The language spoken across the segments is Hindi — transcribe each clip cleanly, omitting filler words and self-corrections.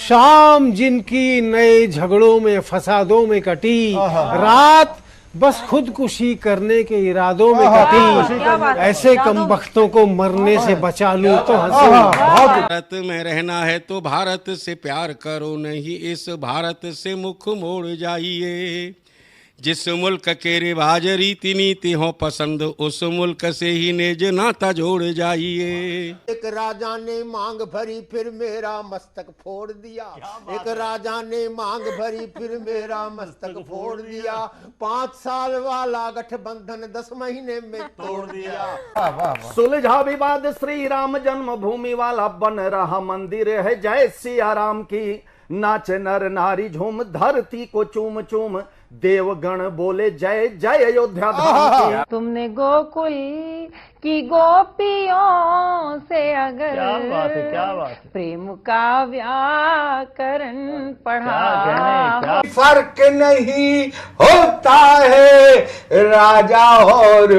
शाम जिनकी नए झगड़ों में फसादों में कटी, रात बस खुदकुशी करने के इरादों में कटी, ऐसे कमबख्तों को मरने से बचा लूं तो हंसूं। भारत में रहना है तो भारत से प्यार करो, नहीं इस भारत से मुख मोड़ जाइए। जिस मुल्क के रिवाज रीति नीति हो पसंद, उस मुल्क से ही नेज नाता जोड़ जाइए। एक राजा ने मांग भरी फिर मेरा मस्तक फोड़ दिया, एक राजा ने मांग भरी फिर मेरा मस्तक फोड़ दिया। 5 साल वाला गठबंधन 10 महीने में तोड़ दिया। सुलझा विवाद श्री राम जन्मभूमि वाला, बन रहा मंदिर है जय सिया राम की। नाच नर नारी झूम धरती को चूम चूम, देवगण बोले जय जय अयोध्या धाम की। तुमने गोकुल की गोपियों से अगर क्या बात है। प्रेम का व्याकरण पढ़ा, फर्क नहीं होता है राजा और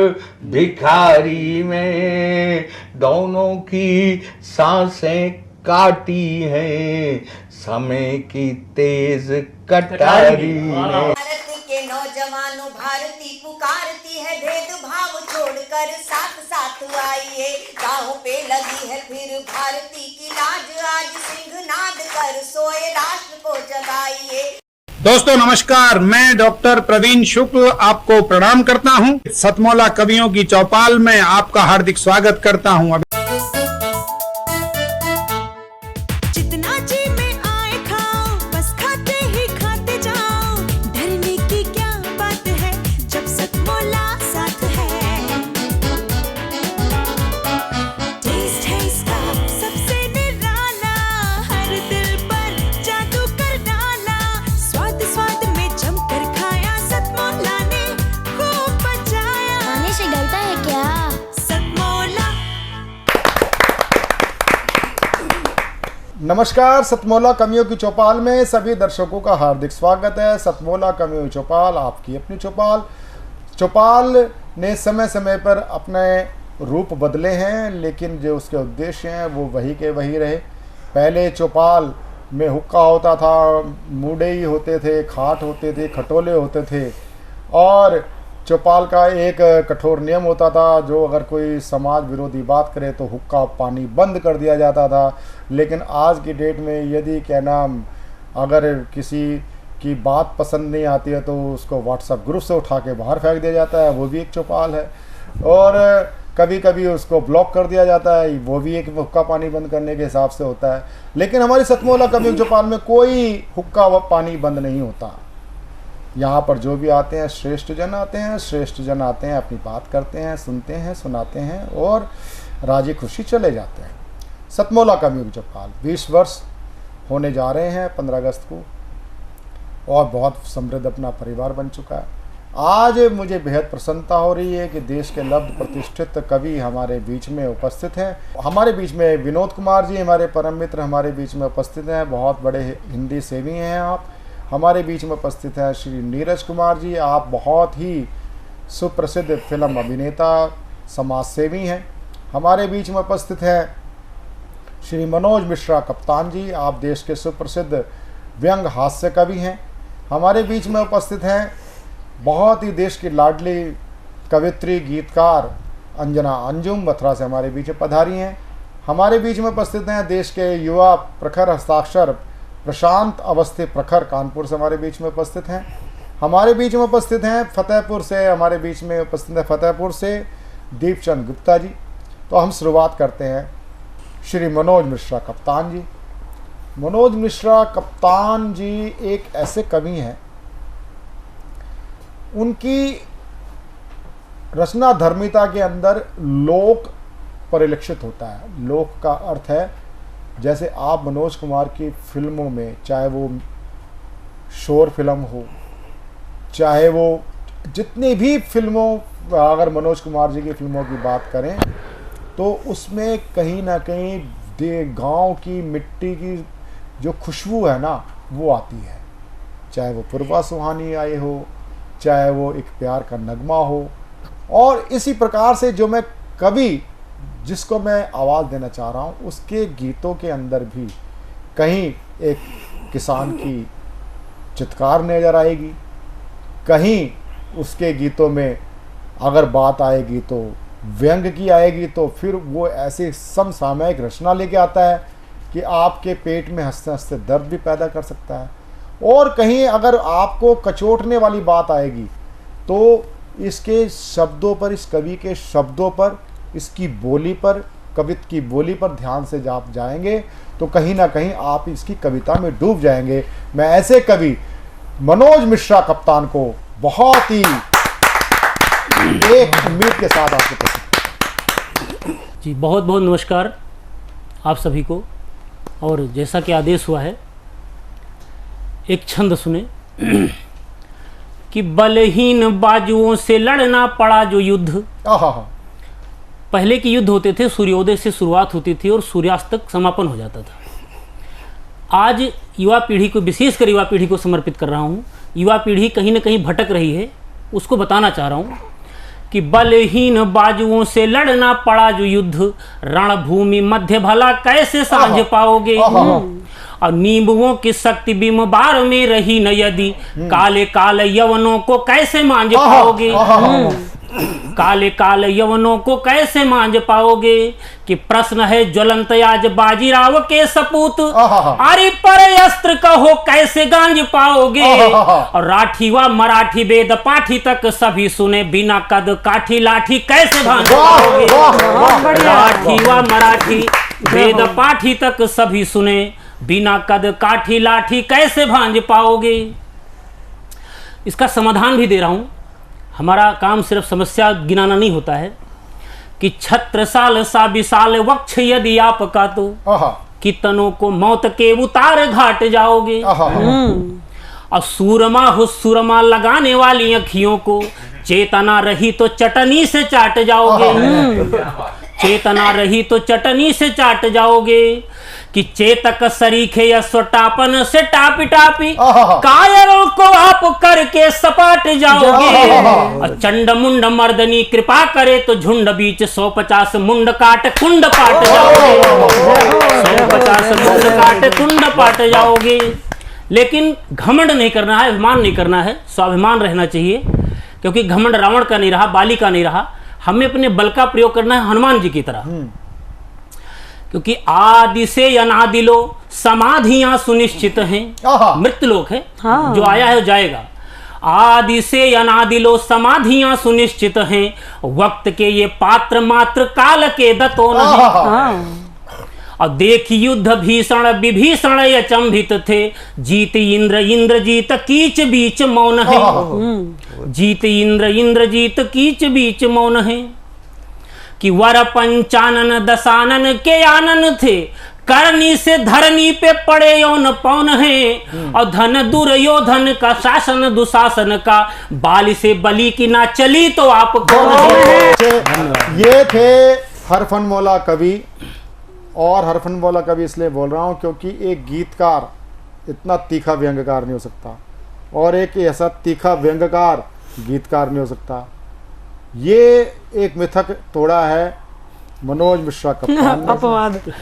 भिखारी में, दोनों की सांसें काटी हैं समय की तेज कटारी ने। भारत के नौजवानों भारती पुकारती है, भेदभाव छोड़कर साथ साथ आइए। गाँव पे लगी है फिर भारती की लाज, आज सिंहनाद कर सोए राष्ट्र को जगाइए। दोस्तों नमस्कार, मैं डॉक्टर प्रवीण शुक्ल आपको प्रणाम करता हूं। सतमौला कवियों की चौपाल में आपका हार्दिक स्वागत करता हूं। जितना जी में आए खाओ, बस खाते ही खाते जाओ। डरने की क्या बात है जब सतमौला साथ है। टेस्ट है इसका सबसे निराला, हर दिल पर जादू कर डाला। स्वाद स्वाद में जमकर खाया, सतमौला ने खूब बचाया। खाने से डरता है क्या? सतमौला। नमस्कार, सतमौला कवियों की चौपाल में सभी दर्शकों का हार्दिक स्वागत है। सतमौला कवियों की चौपाल आपकी अपनी चौपाल ने समय समय पर अपने रूप बदले हैं, लेकिन जो उसके उद्देश्य हैं वो वही के वही रहे। पहले चौपाल में हुक्का होता था, मुडई होते थे, खाट होते थे, खटोले होते थे, और चौपाल का एक कठोर नियम होता था, जो अगर कोई समाज विरोधी बात करे तो हुक्का पानी बंद कर दिया जाता था। लेकिन आज की डेट में यदि क्या नाम अगर किसी की बात पसंद नहीं आती है तो उसको व्हाट्सएप ग्रुप से उठा के बाहर फेंक दिया जाता है, वो भी एक चौपाल है। और कभी कभी उसको ब्लॉक कर दिया जाता है, वो भी एक हुक्का पानी बंद करने के हिसाब से होता है। लेकिन हमारी सतमौला कवियों की चौपाल में कोई हुक्का व पानी बंद नहीं होता। यहाँ पर जो भी आते हैं श्रेष्ठ जन आते हैं, श्रेष्ठ जन आते हैं, अपनी बात करते हैं, सुनते हैं, सुनाते हैं और राजी खुशी चले जाते हैं। सतमौला कवियों की चौपाल 20 वर्ष होने जा रहे हैं 15 अगस्त को, और बहुत समृद्ध अपना परिवार बन चुका है। आज मुझे बेहद प्रसन्नता हो रही है कि देश के लब्ध प्रतिष्ठित कवि हमारे बीच में उपस्थित हैं। हमारे बीच में विनोद कुमार जी, हमारे परम मित्र, हमारे बीच में उपस्थित हैं। बहुत बड़े हिंदी सेवी हैं आप। हमारे बीच में उपस्थित हैं श्री नीरज कुमार जी, आप बहुत ही सुप्रसिद्ध फिल्म अभिनेता, समाज सेवी हैं। हमारे बीच में उपस्थित हैं श्री मनोज मिश्रा कप्तान जी, आप देश के सुप्रसिद्ध व्यंग हास्य कवि हैं। हमारे बीच में उपस्थित हैं बहुत ही देश की लाडली कवित्री गीतकार अंजना अंजुम, मथुरा से हमारे बीच में पधारी हैं। हमारे बीच में उपस्थित हैं देश के युवा प्रखर हस्ताक्षर प्रशांत अवस्थी प्रखर, कानपुर से हमारे बीच में उपस्थित हैं। हमारे बीच में उपस्थित हैं फतेहपुर से, हमारे बीच में उपस्थित हैं फतेहपुर से दीपचंद गुप्ता जी। तो हम शुरुआत करते हैं श्री मनोज मिश्रा कप्तान जी। मनोज मिश्रा कप्तान जी एक ऐसे कवि हैं, उनकी रचना धर्मिता के अंदर लोक परिलक्षित होता है। लोक का अर्थ है, जैसे आप मनोज कुमार की फिल्मों में, चाहे वो शोर फिल्म हो, चाहे वो जितनी भी फिल्मों, अगर मनोज कुमार जी की फिल्मों की बात करें तो उसमें कहीं ना कहीं गांव की मिट्टी की जो खुशबू है ना, वो आती है। चाहे वो पूर्वा सुहानी आए हो, चाहे वो एक प्यार का नगमा हो, और इसी प्रकार से जो मैं कवि जिसको मैं आवाज़ देना चाह रहा हूँ, उसके गीतों के अंदर भी कहीं एक किसान की चित्कार नजर आएगी, कहीं उसके गीतों में अगर बात आएगी तो व्यंग की आएगी, तो फिर वो ऐसी समसामयिक रचना लेके आता है कि आपके पेट में हंसते हंसते दर्द भी पैदा कर सकता है। और कहीं अगर आपको कचोटने वाली बात आएगी तो इसके शब्दों पर, इस कवि के शब्दों पर, इसकी बोली पर, कवित की बोली पर ध्यान से आप जाएंगे तो कहीं ना कहीं आप इसकी कविता में डूब जाएंगे। मैं ऐसे कवि मनोज मिश्रा कप्तान को बहुत ही एक उम्मीद के साथ आपको पसंद। जी बहुत बहुत नमस्कार आप सभी को। और जैसा कि आदेश हुआ है, एक छंद सुने कि बलहीन बाजुओं से लड़ना पड़ा जो युद्ध। पहले के युद्ध होते थे, सूर्योदय से शुरुआत होती थी और सूर्यास्त तक समापन हो जाता था। आज युवा पीढ़ी को, विशेषकर युवा पीढ़ी को समर्पित कर रहा हूँ। युवा पीढ़ी कहीं ना कहीं भटक रही है, उसको बताना चाह रहा हूँ कि बलहीन बाजुओं से लड़ना पड़ा जो युद्ध, रणभूमि मध्य भला कैसे साझ पाओगे। और नींबुओं की शक्ति बिंबार में रही न यदि, काले काले यवनों को कैसे मांझ पाओगे। काले काले यवनों को कैसे मांझ पाओगे। कि प्रश्न है ज्वलंत आज बाजीराव के सपूत, अरे पर अस्त्र कहो कैसे गांज पाओगे। और राठी व मराठी वेद पाठी तक सभी सुने, बिना कद काठी लाठी कैसे भांज पाओगे। राठी व मराठी वेद पाठी तक सभी सुने, बिना कद काठी लाठी कैसे भांज पाओगे। इसका समाधान भी दे रहा हूं। हमारा काम सिर्फ समस्या गिनाना नहीं होता है कि छत्रसाल सा विशाल वक्ष यदि आपका, तो कितनों को मौत के उतार घाट जाओगे। और सूरमा हो सुरमा लगाने वाली अखियों को, चेतना रही तो चटनी से चाट जाओगे। चेतना रही तो चटनी से चाट जाओगे। कि चेतक सरीखे या स्वटापन से टापी टापी, कायरों को आप करके सपाट जाओगे। और चंड मुंड मर्दनी कृपा करे तो झुंड बीच 150 मुंड काट कुंड पाट जाओगे। 150 मुंड काट कुंड पाट जाओगे। लेकिन घमंड नहीं करना है, अभिमान नहीं करना है, स्वाभिमान रहना चाहिए। क्योंकि घमंड रावण का नहीं रहा, बाली का नहीं रहा। हमें अपने बल का प्रयोग करना है हनुमान जी की तरह। क्योंकि आदि से अनादि लो समाधियां सुनिश्चित हैं। मृत्युलोक है, जो आया है वो जाएगा। आदि से अनादि लो समाधियां सुनिश्चित हैं, वक्त के ये पात्र मात्र काल के दतोन हैं। और देख युद्ध भीषण विभीषण अचंभित थे, जीत इंद्र इंद्रजीत कीच बीच मौन है। जीत इंद्र इंद्रजीत कीच बीच मौन है। कि वर पंचानन दशानन के आनन थे, करनी से धरनी पे पड़े यौन पौन है। और धन दुर्योधन का शासन दुशासन का, बाली से बली की ना चली तो आप कौन है। ये थे हरफनमौला कवि। और हरफनमौला कवि इसलिए बोल रहा हूं क्योंकि एक गीतकार इतना तीखा व्यंग्यकार नहीं हो सकता, और एक ऐसा तीखा व्यंग्यकार गीतकार नहीं हो सकता। ये एक मिथक तोड़ा है मनोज मिश्रा कप्तान ने।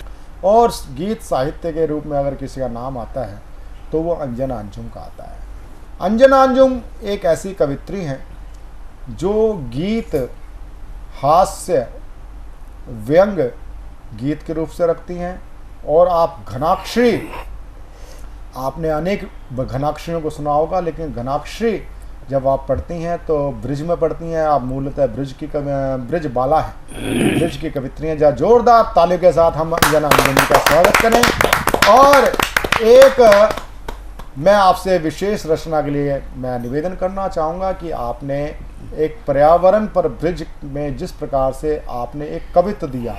और गीत साहित्य के रूप में अगर किसी का नाम आता है तो वो अंजना अंजुम का आता है। अंजना अंजुम एक ऐसी कवित्री हैं जो गीत हास्य व्यंग गीत के रूप से रखती हैं। और आप घनाक्षरी, आपने अनेक घनाक्षरियों को सुना होगा, लेकिन घनाक्षरी जब आप पढ़ती हैं तो ब्रिज में पढ़ती हैं। आप मूलतः ब्रिज बाला है, ब्रिज की कवित्रियाँ। जहाँ जोरदार तालियों के साथ हम अंजना अंजुम का स्वागत करें। और एक मैं आपसे विशेष रचना के लिए मैं निवेदन करना चाहूँगा कि आपने एक पर्यावरण पर ब्रिज में जिस प्रकार से आपने एक कवित्व दिया,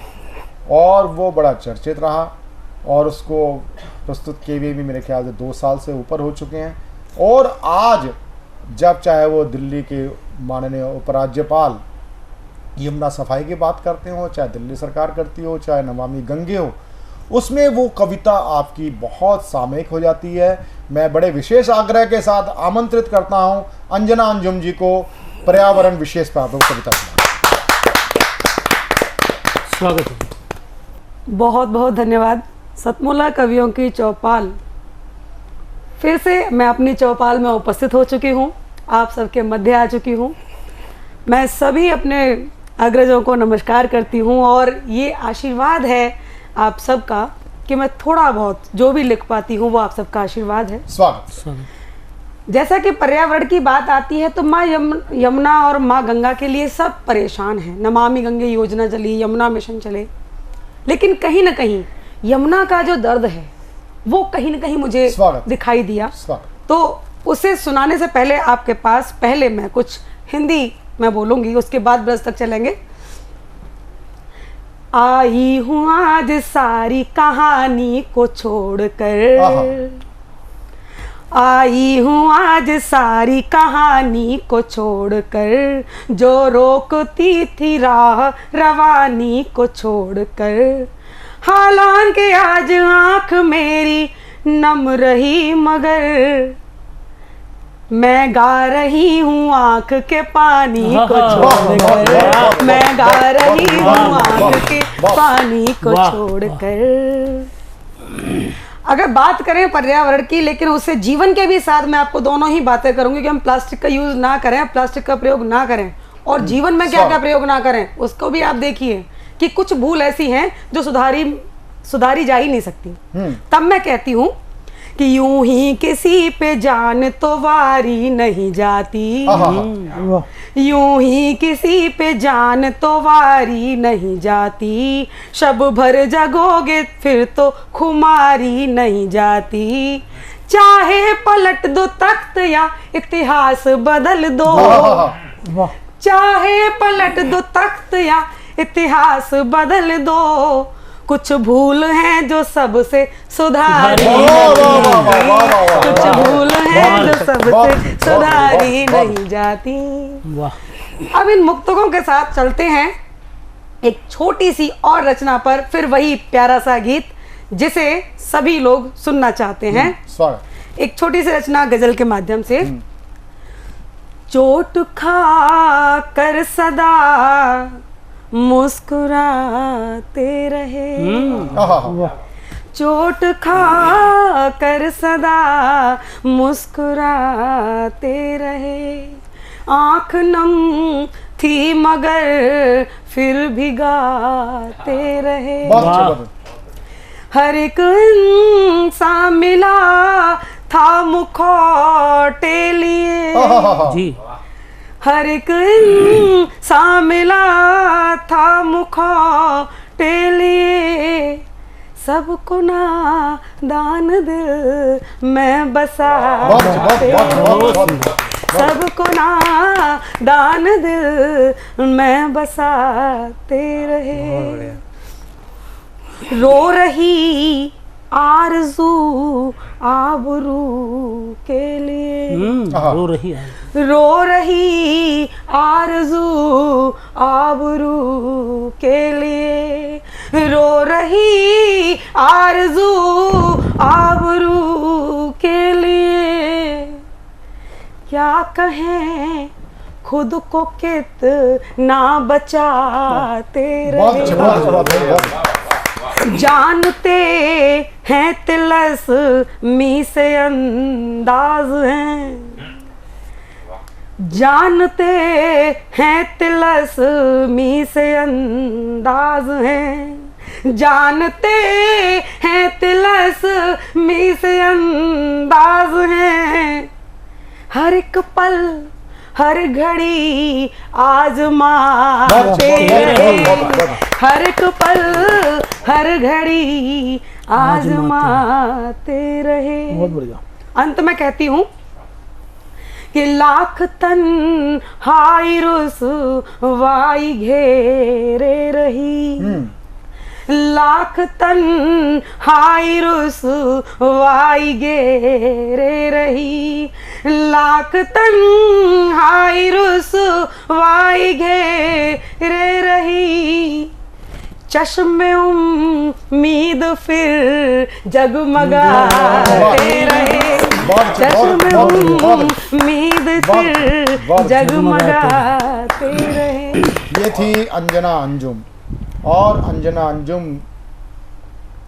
और वो बड़ा चर्चित रहा, और उसको प्रस्तुत किए हुए भी मेरे ख्याल से 2 साल से ऊपर हो चुके हैं। और आज जब चाहे वो दिल्ली के माननीय उपराज्यपाल यमुना सफाई की बात करते हो, चाहे दिल्ली सरकार करती हो, चाहे नमामि गंगे हो, उसमें वो कविता आपकी बहुत सामयिक हो जाती है। मैं बड़े विशेष आग्रह के साथ आमंत्रित करता हूं अंजना अंजुम जी को पर्यावरण विशेष पर कविता स्वागत है। बहुत बहुत धन्यवाद। सतमोला कवियों की चौपाल फिर से मैं अपनी चौपाल में उपस्थित हो चुकी हूँ, आप सबके मध्य आ चुकी हूँ। मैं सभी अपने अग्रजों को नमस्कार करती हूँ और ये आशीर्वाद है आप सबका कि मैं थोड़ा बहुत जो भी लिख पाती हूँ वो आप सबका आशीर्वाद है। स्वागत। जैसा कि पर्यावरण की बात आती है तो माँ यमुना और माँ गंगा के लिए सब परेशान हैं। नमामि गंगे योजना चली, यमुना मिशन चले, लेकिन कहीं ना कहीं यमुना का जो दर्द है वो कहीं ना कहीं मुझे दिखाई दिया। तो उसे सुनाने से पहले आपके पास पहले मैं कुछ हिंदी मैं बोलूंगी, उसके बाद ब्रज तक चलेंगे। आई हूँ आज सारी कहानी को छोड़कर, आई हूँ आज सारी कहानी को छोड़कर, जो रोकती थी राह रवानी को छोड़कर। हालांकि आज आंख मेरी नम रही मगर मैं गा रही हूँ आंख के पानी को छोड़कर, मैं गा रही हूँ आंख के पानी को छोड़कर। अगर बात करें पर्यावरण की, लेकिन उससे जीवन के भी साथ मैं आपको दोनों ही बातें करूंगी कि हम प्लास्टिक का यूज ना करें, प्लास्टिक का प्रयोग ना करें और जीवन में क्या क्या प्रयोग ना करें उसको भी आप देखिए कि कुछ भूल ऐसी हैं जो सुधारी जा ही नहीं सकती। तब मैं कहती हूँ कि यूं ही किसी पे जान तो वारी नहीं जाती, यूं ही किसी पे जान तो वारी नहीं जाती, शब भर जगोगे फिर तो खुमारी नहीं जाती। चाहे पलट दो तख्त या इतिहास बदल दो, चाहे पलट दो तख्त या इतिहास बदल दो, कुछ भूल हैं जो सबसे सुधारी नहीं, कुछ भूल हैं जो सबसे सुधारी नहीं जाती। अब इन मुक्तकों के साथ चलते हैं एक छोटी सी और रचना पर, फिर वही प्यारा सा गीत जिसे सभी लोग सुनना चाहते हैं। एक छोटी सी रचना गजल के माध्यम से। चोट खा कर सदा मुस्कुराते रहे, चोट खा कर सदा मुस्कुराते रहे, आँख नम थी मगर फिर भी गाते रहे। हर एक इंसान मिला था मुखौटे लिए जी, हर एक इंसान मिला था मुखौटे लिए, सबको ना दान दिल मैं बसाते रहे, सबको ना दान दिल मैं बसाते रहे। रो रही आरज़ू आबरू के लिए, रो रही आरज़ू आबरू के लिए, रो रही आरज़ू आबरू के लिए, क्या कहें खुद को कितना बचाते रहे। जानते हैं तिलस मी से अंदाज हैं, जानते हैं तिलस मी से अंदाज हैं, जानते हैं तिलस मी से अंदाज हैं, हर एक पल हर घड़ी आजमाते रहे, हर एक पल हर घड़ी आजमाते रहे। बहुत बढ़िया। अंत में कहती हूँ कि लाख तन हाई रुसवाई घेरे रही, लाख तन हाई रुसवाई घेरे रही, लाख तन हाई रुसवाई घेरे रही, चश्मे उम्मीद फिर जगमगाते रहे, चश्मे उम्मीद फिर जगमगाते रहे। ये थी अंजना अंजुम, और अंजना अंजुम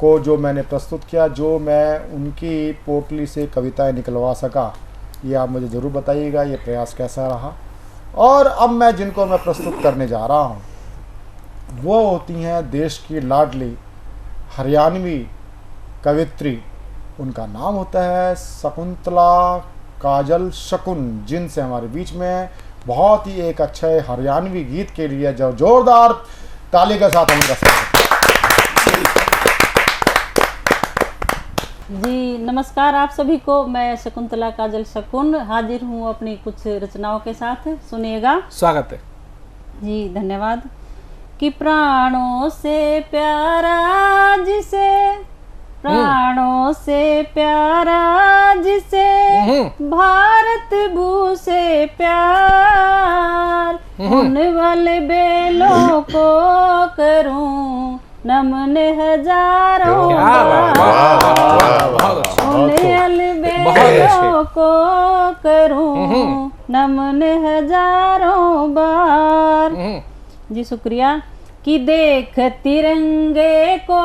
को जो मैंने प्रस्तुत किया, जो मैं उनकी पोटली से कविताएं निकलवा सका, ये आप मुझे ज़रूर बताइएगा ये प्रयास कैसा रहा। और अब मैं जिनको मैं प्रस्तुत करने जा रहा हूँ वो होती हैं देश की लाडली हरियाणवी कवित्री। उनका नाम होता है शकुंतला काजल शकुन, जिनसे हमारे बीच में बहुत ही एक अच्छे हरियाणवी गीत के लिए जो जोरदार ताली के साथ उनका स्वागत। जी नमस्कार आप सभी को। मैं शकुंतला काजल शकुन हाजिर हूँ अपनी कुछ रचनाओं के साथ, सुनिएगा। स्वागत है जी, धन्यवाद। कि प्राणों से प्यारा जिसे, प्राणों से प्यारा जिसे भारत भू से प्यार, उन वाले बेलों को करूं नमन हजारों बार, उन अलबेलों को करूं नमन हजारों बार। जी शुक्रिया। कि देख तिरंगे को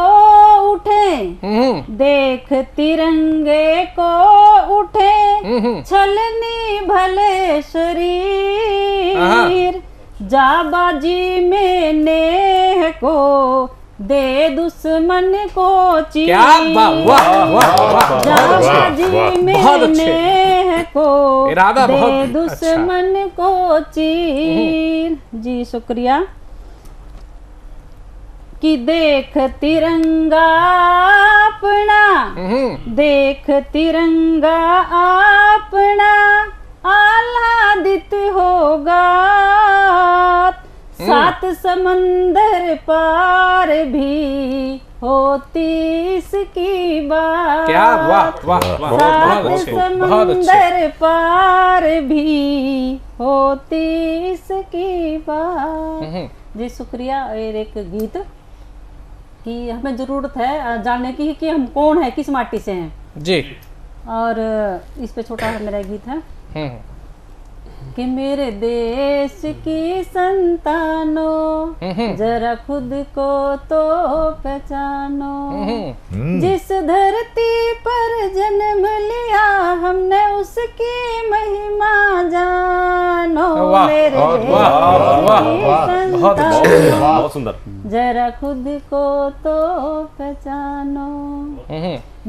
उठे, देख तिरंगे को उठे छलनी भले शरीर, जाबाजी में नेह को दे दुश्मन को चीर, जाबाजी में नेह को दे दुश्मन को चीर। जी शुक्रिया। कि देख तिरंगा अपना, देख तिरंगा अपना आह्लादित होगा, सात समंदर पार भी होती इसकी बात। क्या वाह वाह वाह, सात समंदर पार भी होती इसकी बात। जी शुक्रिया। और एक गीत कि हमें जरूरत है जानने की कि हम कौन है, किस माटी से हैं जी, और इस पे छोटा मेरा गीत है कि मेरे देश की संतानों जरा खुद को तो पहचानो, जिस धरती पर जन्म लिया हमने उसकी महिमा जानो, मेरे देश की संतानों जरा खुद को तो पहचानो।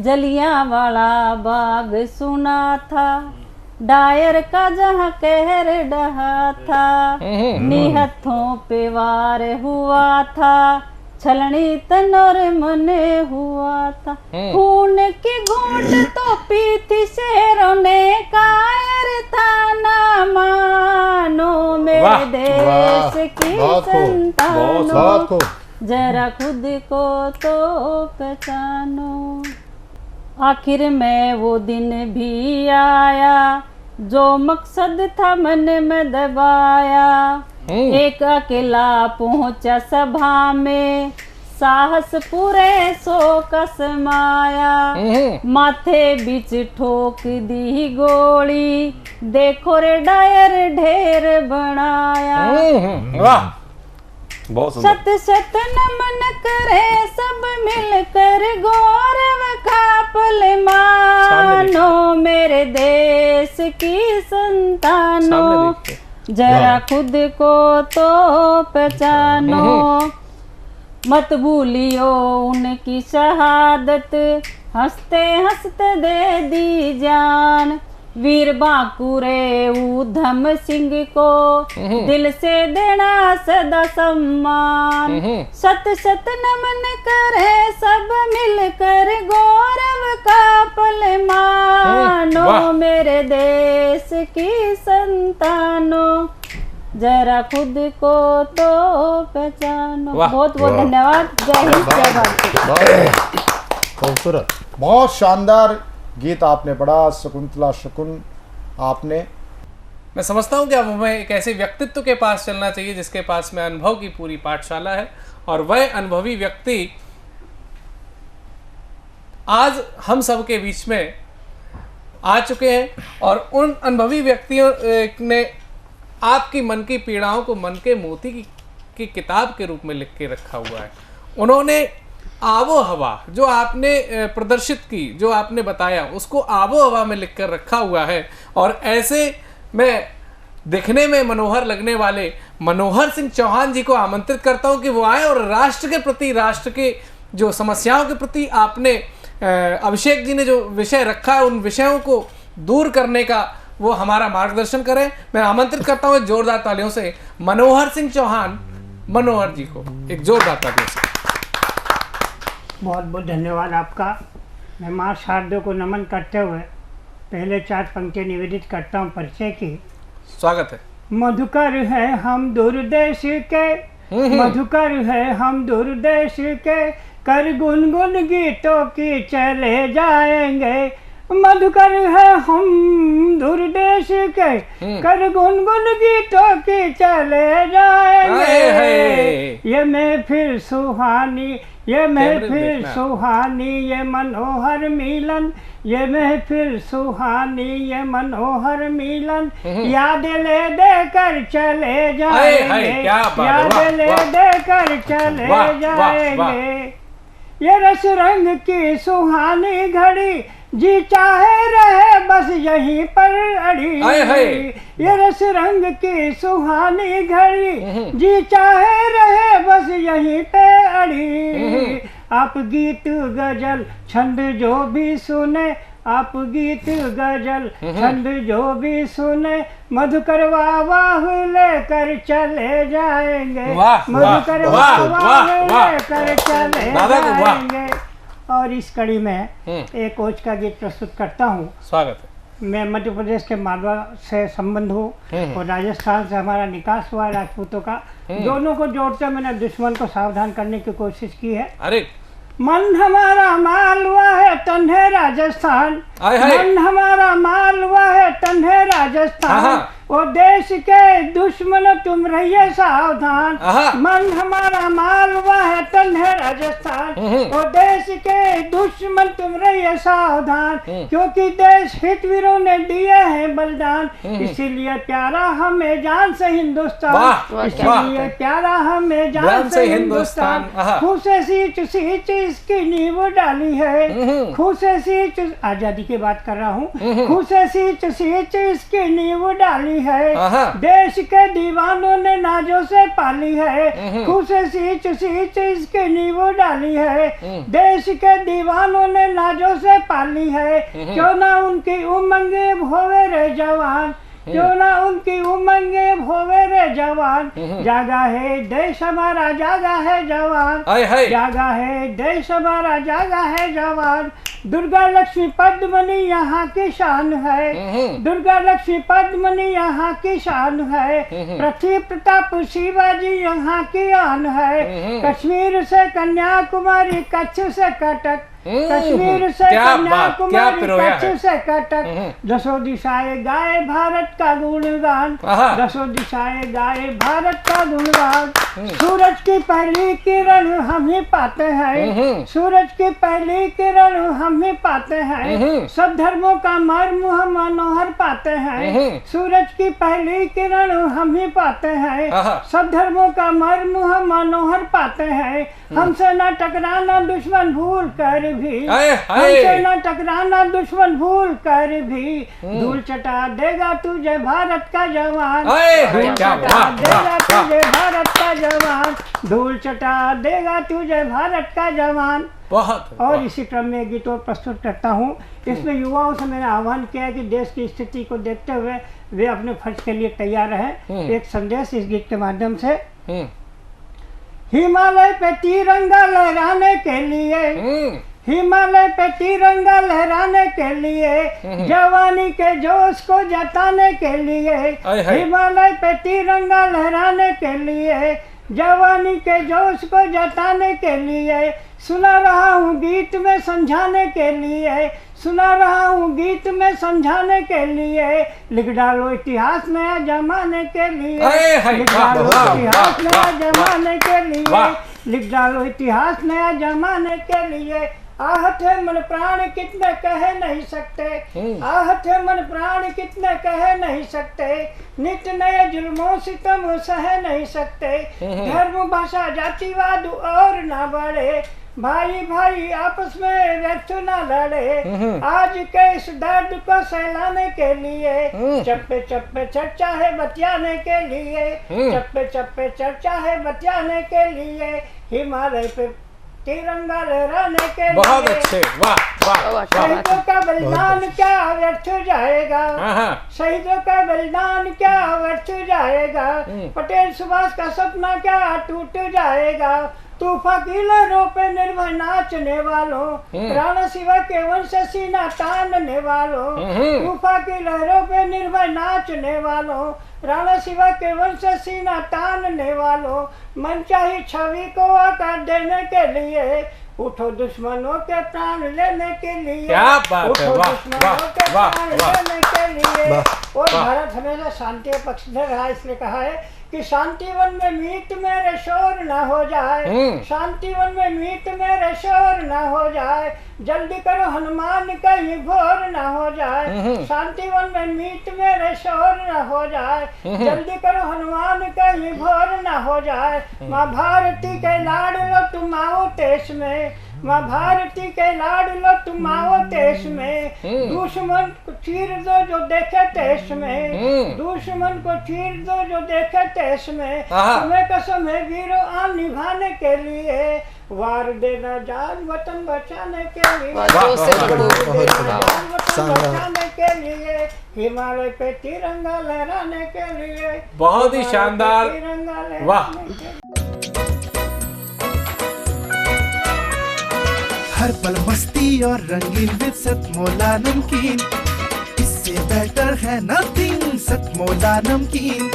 जलियांवाला बाग सुना था, डायर का जहाँ कहर डहा था, निहत्थों पे वार हुआ था, छलनी तनोर मने हुआ था, खून की घूंट तो पी थी शेरों ने, कायर था ना मानो, मेरे देश की संतानों जरा खुद को तो पहचानो। आखिर में वो दिन भी आया जो मकसद था मन में दबाया, एक अकेला पहुंचा सभा में, साहस पूरे सो का समाया, माथे बीच ठोक दी गोली, देखो रे डायर ढेर बनाया। वाह शत शत नमन करे सब मिलकर, गौरव का पल मानो, मेरे देश की संतानों जरा खुद को तो पहचानो। मत भूलियो उनकी शहादत, हंसते हंसते दे दी जान, वीर बांकुरे ऊधम सिंह को दिल से देना सदा सम्मान। शत शत नमन करे सब मिलकर, गौरव का पल मानो, मेरे देश की संतानों जरा खुद को तो पहचानो। बहुत बहुत धन्यवाद। जय हिंद, जय भारत। खूबसूरत, बहुत शानदार गीत आपने पढ़ा शकुंतला शकुन आपने। मैं समझता हूँ कि अब हमें एक ऐसे व्यक्तित्व के पास चलना चाहिए जिसके पास में अनुभव की पूरी पाठशाला है, और वह अनुभवी व्यक्ति आज हम सब के बीच में आ चुके हैं, और उन अनुभवी व्यक्तियों ने आपकी मन की पीड़ाओं को मन के मोती की किताब के रूप में लिख के रखा हुआ है। उन्होंने आबो हवा जो आपने प्रदर्शित की, जो आपने बताया, उसको आबो हवा में लिख कर रखा हुआ है। और ऐसे में दिखने में मनोहर लगने वाले मनोहर सिंह चौहान जी को आमंत्रित करता हूं कि वो आए और राष्ट्र के प्रति, राष्ट्र के जो समस्याओं के प्रति आपने अभिषेक जी ने जो विषय रखा है, उन विषयों को दूर करने का वो हमारा मार्गदर्शन करें। मैं आमंत्रित करता हूं जोरदार तालियों से मनोहर सिंह चौहान, मनोहर जी को एक जोरदार तालियों से। बहुत बहुत धन्यवाद आपका। मैं माँ शारदों को नमन करते हुए पहले 4 पंक्तियाँ निवेदित करता हूँ परिचय की। स्वागत है। मधुकर है हम दूरदेश के, मधुकर है हम दूरदेश के, कर गुनगुन गीतों की चले जाएंगे। मधुकर है हम दूरदेश के, कर गुनगुन गीतों की चले जाएंगे। ये महफिल सुहानी, ये महफिल सुहानी, ये मनोहर मिलन, ये महफिल सुहानी, ये मनोहर मिलन, याद ले देकर चले जाएंगे, याद ले देकर चले जाएंगे। ये रस रंग की सुहानी घड़ी, जी चाहे रहे बस यहीं पर अड़ी। ये रस रंग की सुहानी घड़ी, जी चाहे रहे बस यहीं पे अड़ी। आप गीत गजल छंद जो भी सुने, आप गीत गजल छंद जो भी सुने, मधुकर वाह लेकर चले जाएंगे, मधुकर वाह लेकर चले जाएंगे। और इस कड़ी में एक ओज का गीत प्रस्तुत करता हूँ। स्वागत है। मैं मध्य प्रदेश के मालवा से संबंध हूँ और राजस्थान से हमारा निकास हुआ है राजपूतों का। दोनों को जोड़ते मैंने दुश्मन को सावधान करने की कोशिश की है। अरे मन हमारा मालवा है तन है राजस्थान, मन हमारा मालवा है तन है राजस्थान, वो देश के दुश्मन तुम रहिए सावधान। मन हमारा मालवा है तन है राजस्थान, वो देश के दुश्मन तुम रहिए सावधान, क्योंकि देश हितवीरों ने दिए हैं बलिदान, इसीलिए प्यारा हमें जान से हिंदुस्तान, इसीलिए प्यारा हमें जान से हिंदुस्तान। खूसे सींच इसकी नींव डाली है, खूसे सींच, आजादी की बात कर रहा हूँ, खूसे सींच इसकी नींव डाली है, देश के दीवानों ने नाजों से पाली है, खूसे सींच इसकी नींव डाली है, देश के दीवानों ने नाजों से पाली है, क्यों ना उनकी उमंगे भोवे रे जवान, क्यों ना उनकी उमंगे भोवे रे जवान, जागा है देश हमारा जागा है जवान, जागा है देश हमारा जागा है जवान। दुर्गा लक्ष्मी पद्मनी यहाँ की शान है, दुर्गा लक्ष्मी पद्मनी यहाँ की शान है, पृथ्वी प्रताप शिवाजी यहाँ की आन है, कश्मीर से कन्याकुमारी, कच्छ से कटक, कश्मीर से कन्याकुमारी, कच्छ से कटक, दसों दिशाएं गाए भारत का गुणगान, दसों दिशाएं गाए भारत का गुणगान। सूरज की पहली किरण हम ही पाते हैं, सूरज की पहली किरण हम ही पाते हैं, सब धर्मों का मर्म हम मनोहर पाते हैं, सूरज की पहली किरण हम ही पाते हैं, सब धर्मों का मर्म हम मनोहर पाते हैं। हमसे न टकराना दुश्मन भूल कर भी, हमसे न टकराना दुश्मन भूल कर भी, धूल चटा देगा तुझे भारत का जवान, धूल चटा देगा तुझे भारत का जवान, धूल चटा देगा तुझे भारत का जवान। बहुत और इसी क्रम में गीत और प्रस्तुत करता हूँ। इसमें युवाओं से मैंने आह्वान किया है कि देश की स्थिति को देखते हुए वे अपने फर्ज के लिए तैयार रहें। एक संदेश इस गीत के माध्यम से, हिमालय पे तिरंगा लहराने के लिए, हिमालय पे तिरंगा लहराने के लिए, जवानी के जोश को जताने के लिए, हिमालय पे तिरंगा लहराने के लिए, जवानी के जोश को जताने के लिए, सुना रहा हूँ गीत में समझाने के लिए, सुना रहा हूँ गीत में समझाने के लिए, लिख डालो इतिहास नया जमाने के लिए, लिख डालो इतिहास नया जमाने के लिए, लिख डालो इतिहास नया जमाने के लिए। आहत है मन प्राण कितने कह नहीं सकते, आहत है मन प्राण कितने कह नहीं सकते, नित्य नए जुल्मों सितम सह नहीं सकते, धर्म भाषा जातिवाद और ना बढ़े, भाई भाई आपस में व्यर्थ न लड़े, आज के इस दर्द को सहलाने के लिए चप्पे चप्पे चर्चा है बतियाने के लिए, चप्पे चप्पे चर्चा है बतियाने के लिए, हिमालय पे तिरंगा लहराने के लिए। बहुत अच्छे, वाह वाह। शहीदों का बलिदान क्या व्यर्थ जाएगा, शहीदों का बलिदान क्या व्यर्थ जाएगा, पटेल सुभाष का सपना क्या टूट जाएगा, तूफान की लहरों पे निर्भय नाचने वालों, राणा शिवा के वंश सीना तानने वालों, तूफान की लहरों पे निर्भय नाचने वालों, राणा शिवा के वंश सीना तानने वालों, मनचाही छवि को आकार देने के लिए उठो दुश्मनों के प्राण लेने के लिए, क्या बात है, उठो वाह दुश्मनों के वाह प्राण वाह लेने के लिए। और भारत हमेशा शांति के पक्षधर रहा, इसलिए कहा है कि शांति वन में मीत मेरे शोर ना हो जाए, शांति वन में मीत मेरे शोर ना हो जाए, जल्दी करो हनुमान कहीं भोर ना हो जाए, शांति वन में मीत मेरे शोर ना हो जाए, जल्दी करो हनुमान कहीं भोर ना हो जाए। माँ भारती के लाड़ लो तुम आओ देश में, माँ भारती के लाड़ लो तुम आओ देश में, दुश्मन को चीर दो जो देखे देश में, दुश्मन को चीर दो जो देखे देश में, तुम्हें कसम है वीरों आन निभाने के लिए, वार देना जान वतन बचाने के लिए, वतन बचाने के लिए, हिमालय पे तिरंगा लहराने के लिए। बहुत ही शानदार, वाह। हर पल मस्ती और रंगीन विद सतमोला नमकीन, इससे बेटर है नथिंग। सतमोला नमकीन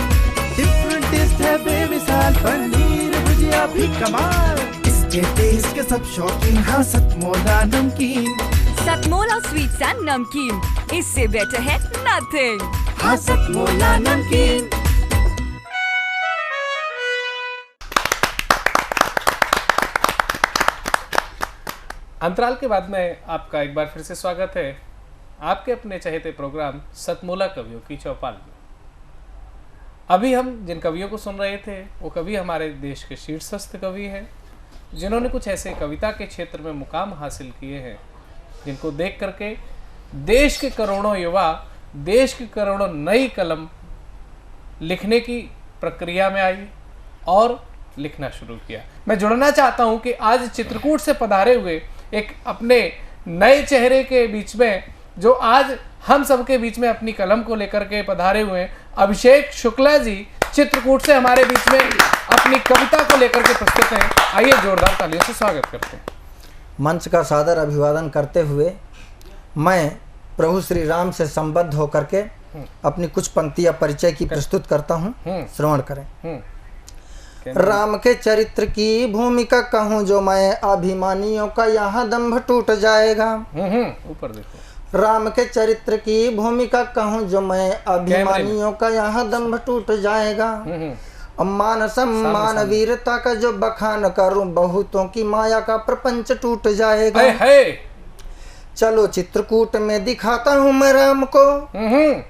डिफरेंट टेस्ट है बेमिसाल, पनीर भुजिया भी कमाल, इसके टेस्ट के सब शौकीन। हाँ सतमोला नमकीन, सतमोला स्वीट्स एंड नमकीन, इससे बेटर है नथिंग। हाँ सतमोला नमकीन। अंतराल के बाद में आपका एक बार फिर से स्वागत है आपके अपने चहेते प्रोग्राम सतमोला कवियों की चौपाल में। अभी हम जिन कवियों को सुन रहे थे वो कवि हमारे देश के शीर्षस्थ कवि हैं, जिन्होंने कुछ ऐसे कविता के क्षेत्र में मुकाम हासिल किए हैं जिनको देख करके देश के करोड़ों युवा, देश की करोड़ों नई कलम लिखने की प्रक्रिया में आई और लिखना शुरू किया। मैं जुड़ना चाहता हूं कि आज चित्रकूट से पधारे हुए एक अपने नए चेहरे के बीच में, जो आज हम सबके बीच में अपनी कलम को लेकर के पधारे हुए हैं, अभिषेक शुक्ला जी चित्रकूट से हमारे बीच में अपनी कविता को लेकर के प्रस्तुत हैं। आइए जोरदार तालियों से स्वागत करते हैं। मंच का सादर अभिवादन करते हुए मैं प्रभु श्री राम से संबद्ध होकर के अपनी कुछ पंक्तियां परिचय की प्रस्तुत करता हूं, श्रवण करें। राम के चरित्र की भूमिका कहूँ जो मैं, अभिमानियों का यहाँ दम्भ टूट जाएगा। ऊपर देखो। राम के चरित्र की भूमिका कहूँ जो मैं, अभिमानियों का यहाँ दम्भ टूट जाएगा। मान सम्मान वीरता का जो बखान करूं, बहुतों की माया का प्रपंच टूट जाएगा। चलो चित्रकूट में दिखाता हूँ मैं राम को,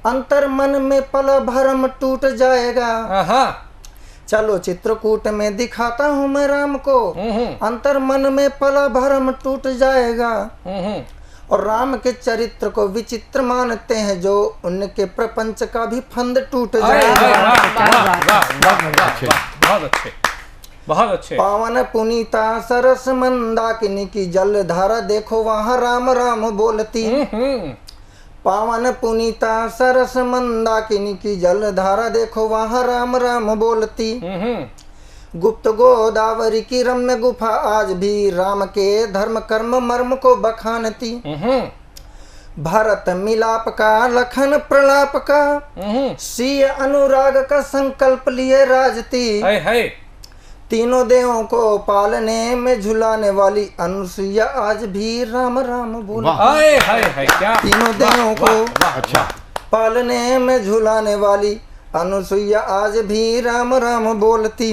अंतर मन में पल भरम टूट जाएगा। चलो चित्रकूट में दिखाता हूँ मैं राम को, अंतर मन में पल भरम टूट जाएगा। और राम के चरित्र को विचित्र मानते हैं जो, उनके प्रपंच का भी फंद टूट जाएगा। बहुत अच्छे, बहुत अच्छे। पावन पुनीता सरस मंदाकिनी की जल धारा देखो वहाँ राम राम बोलती। पावन पुनीता सरस मंदाकिनी की जल धारा देखो वहाँ राम राम बोलती। गुप्त गोदावरी की रम्य गुफा आज भी राम के धर्म कर्म मर्म को बखानती। भारत मिलाप का लखन प्रलाप का, सीय अनुराग का संकल्प लिए राजती। तीनों देवों को पालने में झुलाने वाली अनुसुईया आज भी राम राम बोलती। तीनों देवों को पालने में झुलाने वाली अनुसुईया आज भी राम राम बोलती।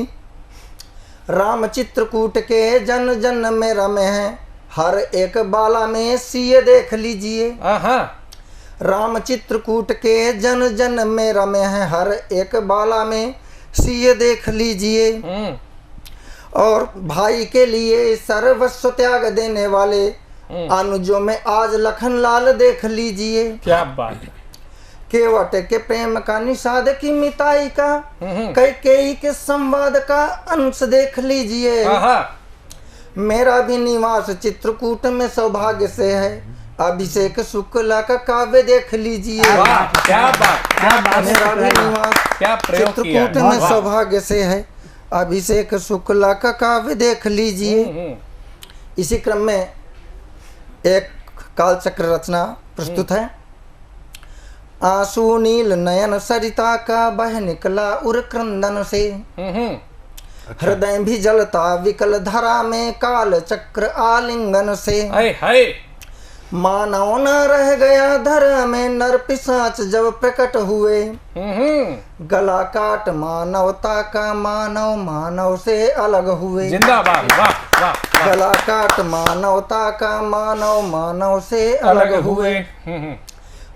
राम चित्रकूट के जन जन में रमे हैं, हर एक बाला में सीए देख लीजिए। राम चित्रकूट के जन जन में रमे हैं, हर एक बाला में सीए देख लीजिए। और भाई के लिए सर्वस्व त्याग देने वाले अनुजों में आज लखनलाल देख लीजिए। क्या बात है। केवट के प्रेम का निषाद की मिताई का कैकेयी के संवाद का अंश देख लीजिए। मेरा भी निवास चित्रकूट में सौभाग्य से है, अभिषेक शुक्ला का काव्य देख लीजिए। क्या बात। मेरा भी निवास चित्रकूट में सौभाग्य से है, अभिषेक शुक्ला का काव्य देख लीजिए। इसी क्रम में एक कालचक्र रचना प्रस्तुत है। आंसू नील नयन सरिता का बह निकला उर क्रंदन से, हृदय भी जलता विकल धरा में काल चक्र आलिंगन से। मानव न रह गया धरा में नर पिशाच जब प्रकट हुए, गला काट मानवता का मानव मानव से अलग हुए। जिंदाबाद। वाह वाह। गला काट मानवता का मानव मानव से अलग हुए।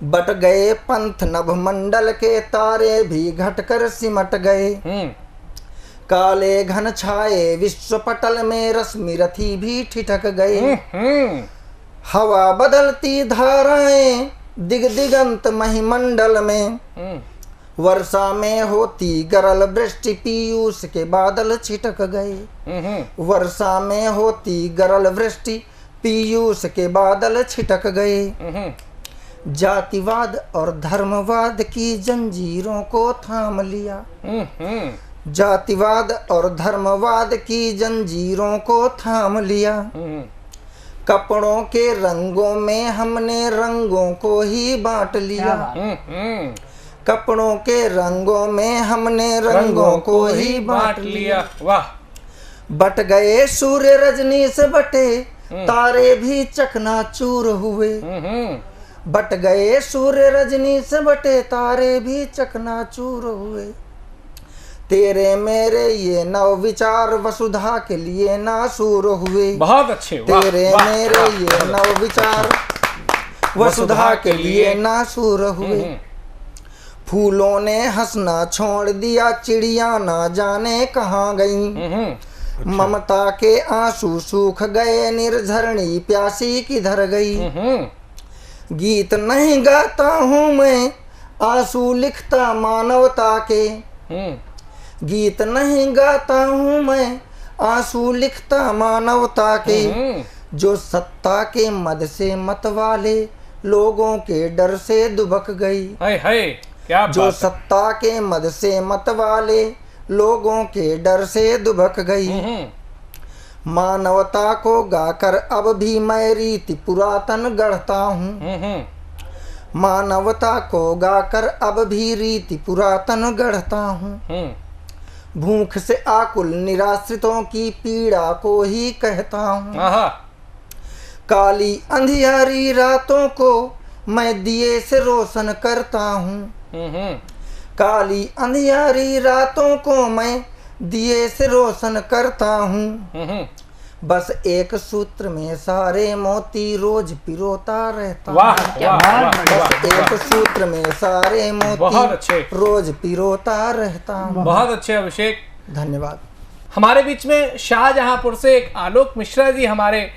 बट गए पंथ नभ मंडल के तारे भी घटकर सिमट गए, काले घन छाए विश्व पटल में रश्मि रथी भी ठिठक गए। हवा बदलती धाराएं दिग दिगंत महिमंडल में, वर्षा में होती गरल वृष्टि पीयूष के बादल छिटक गए। वर्षा में होती गरल वृष्टि पीयूष के बादल छिटक गए। जातिवाद और धर्मवाद की जंजीरों को थाम लिया, जातिवाद और धर्मवाद की जंजीरों को थाम लिया। कपड़ों के रंगों में हमने रंगों को ही बांट लिया, कपड़ों के रंगों में हमने रंगों को ही बांट लिया। वाह। बट गए सूर्य रजनी से बटे तारे भी चकनाचूर हुए, बट गए सूर्य रजनी से बटे तारे भी चकनाचूर हुए। तेरे मेरे ये नव विचार वसुधा के लिए नासूर हुए। बहुत अच्छे। तेरे मेरे ये नव विचार वसुधा के लिए नासूर हुए। फूलों ने हंसना छोड़ दिया, चिड़िया ना जाने कहाँ गई। ममता के आंसू सूख गए, निर्झरणी प्यासी किधर गई। गीत नहीं गाता हूँ मैं, आंसू लिखता मानवता के। गीत नहीं गाता हूँ मैं, आंसू लिखता मानवता के। जो सत्ता के मद से मत वाले लोगों के डर से दुबक गई। क्या जो सत्ता के मद से मत वाले लोगों के डर से दुबक गई। मानवता को गाकर अब भी मैं रीति पुरातन गढ़ता हूँ। मानवता को गाकर अब भी रीति पुरातन गढ़ता हूँ। भूख से आकुल निराश्रितों की पीड़ा को ही कहता हूँ। काली अंधियारी रातों को मैं दिए से रोशन करता हूँ। काली अंधियारी रातों को मैं दिए से रोशन करता हूँ। बस एक सूत्र में सारे मोती रोज पिरोता रहता हूँ। बस एक सूत्र में सारे मोती रोज पिरोता रहता हूँ। बहुत अच्छे अभिषेक, धन्यवाद। हमारे बीच में शाहजहांपुर से एक आलोक मिश्रा जी हमारे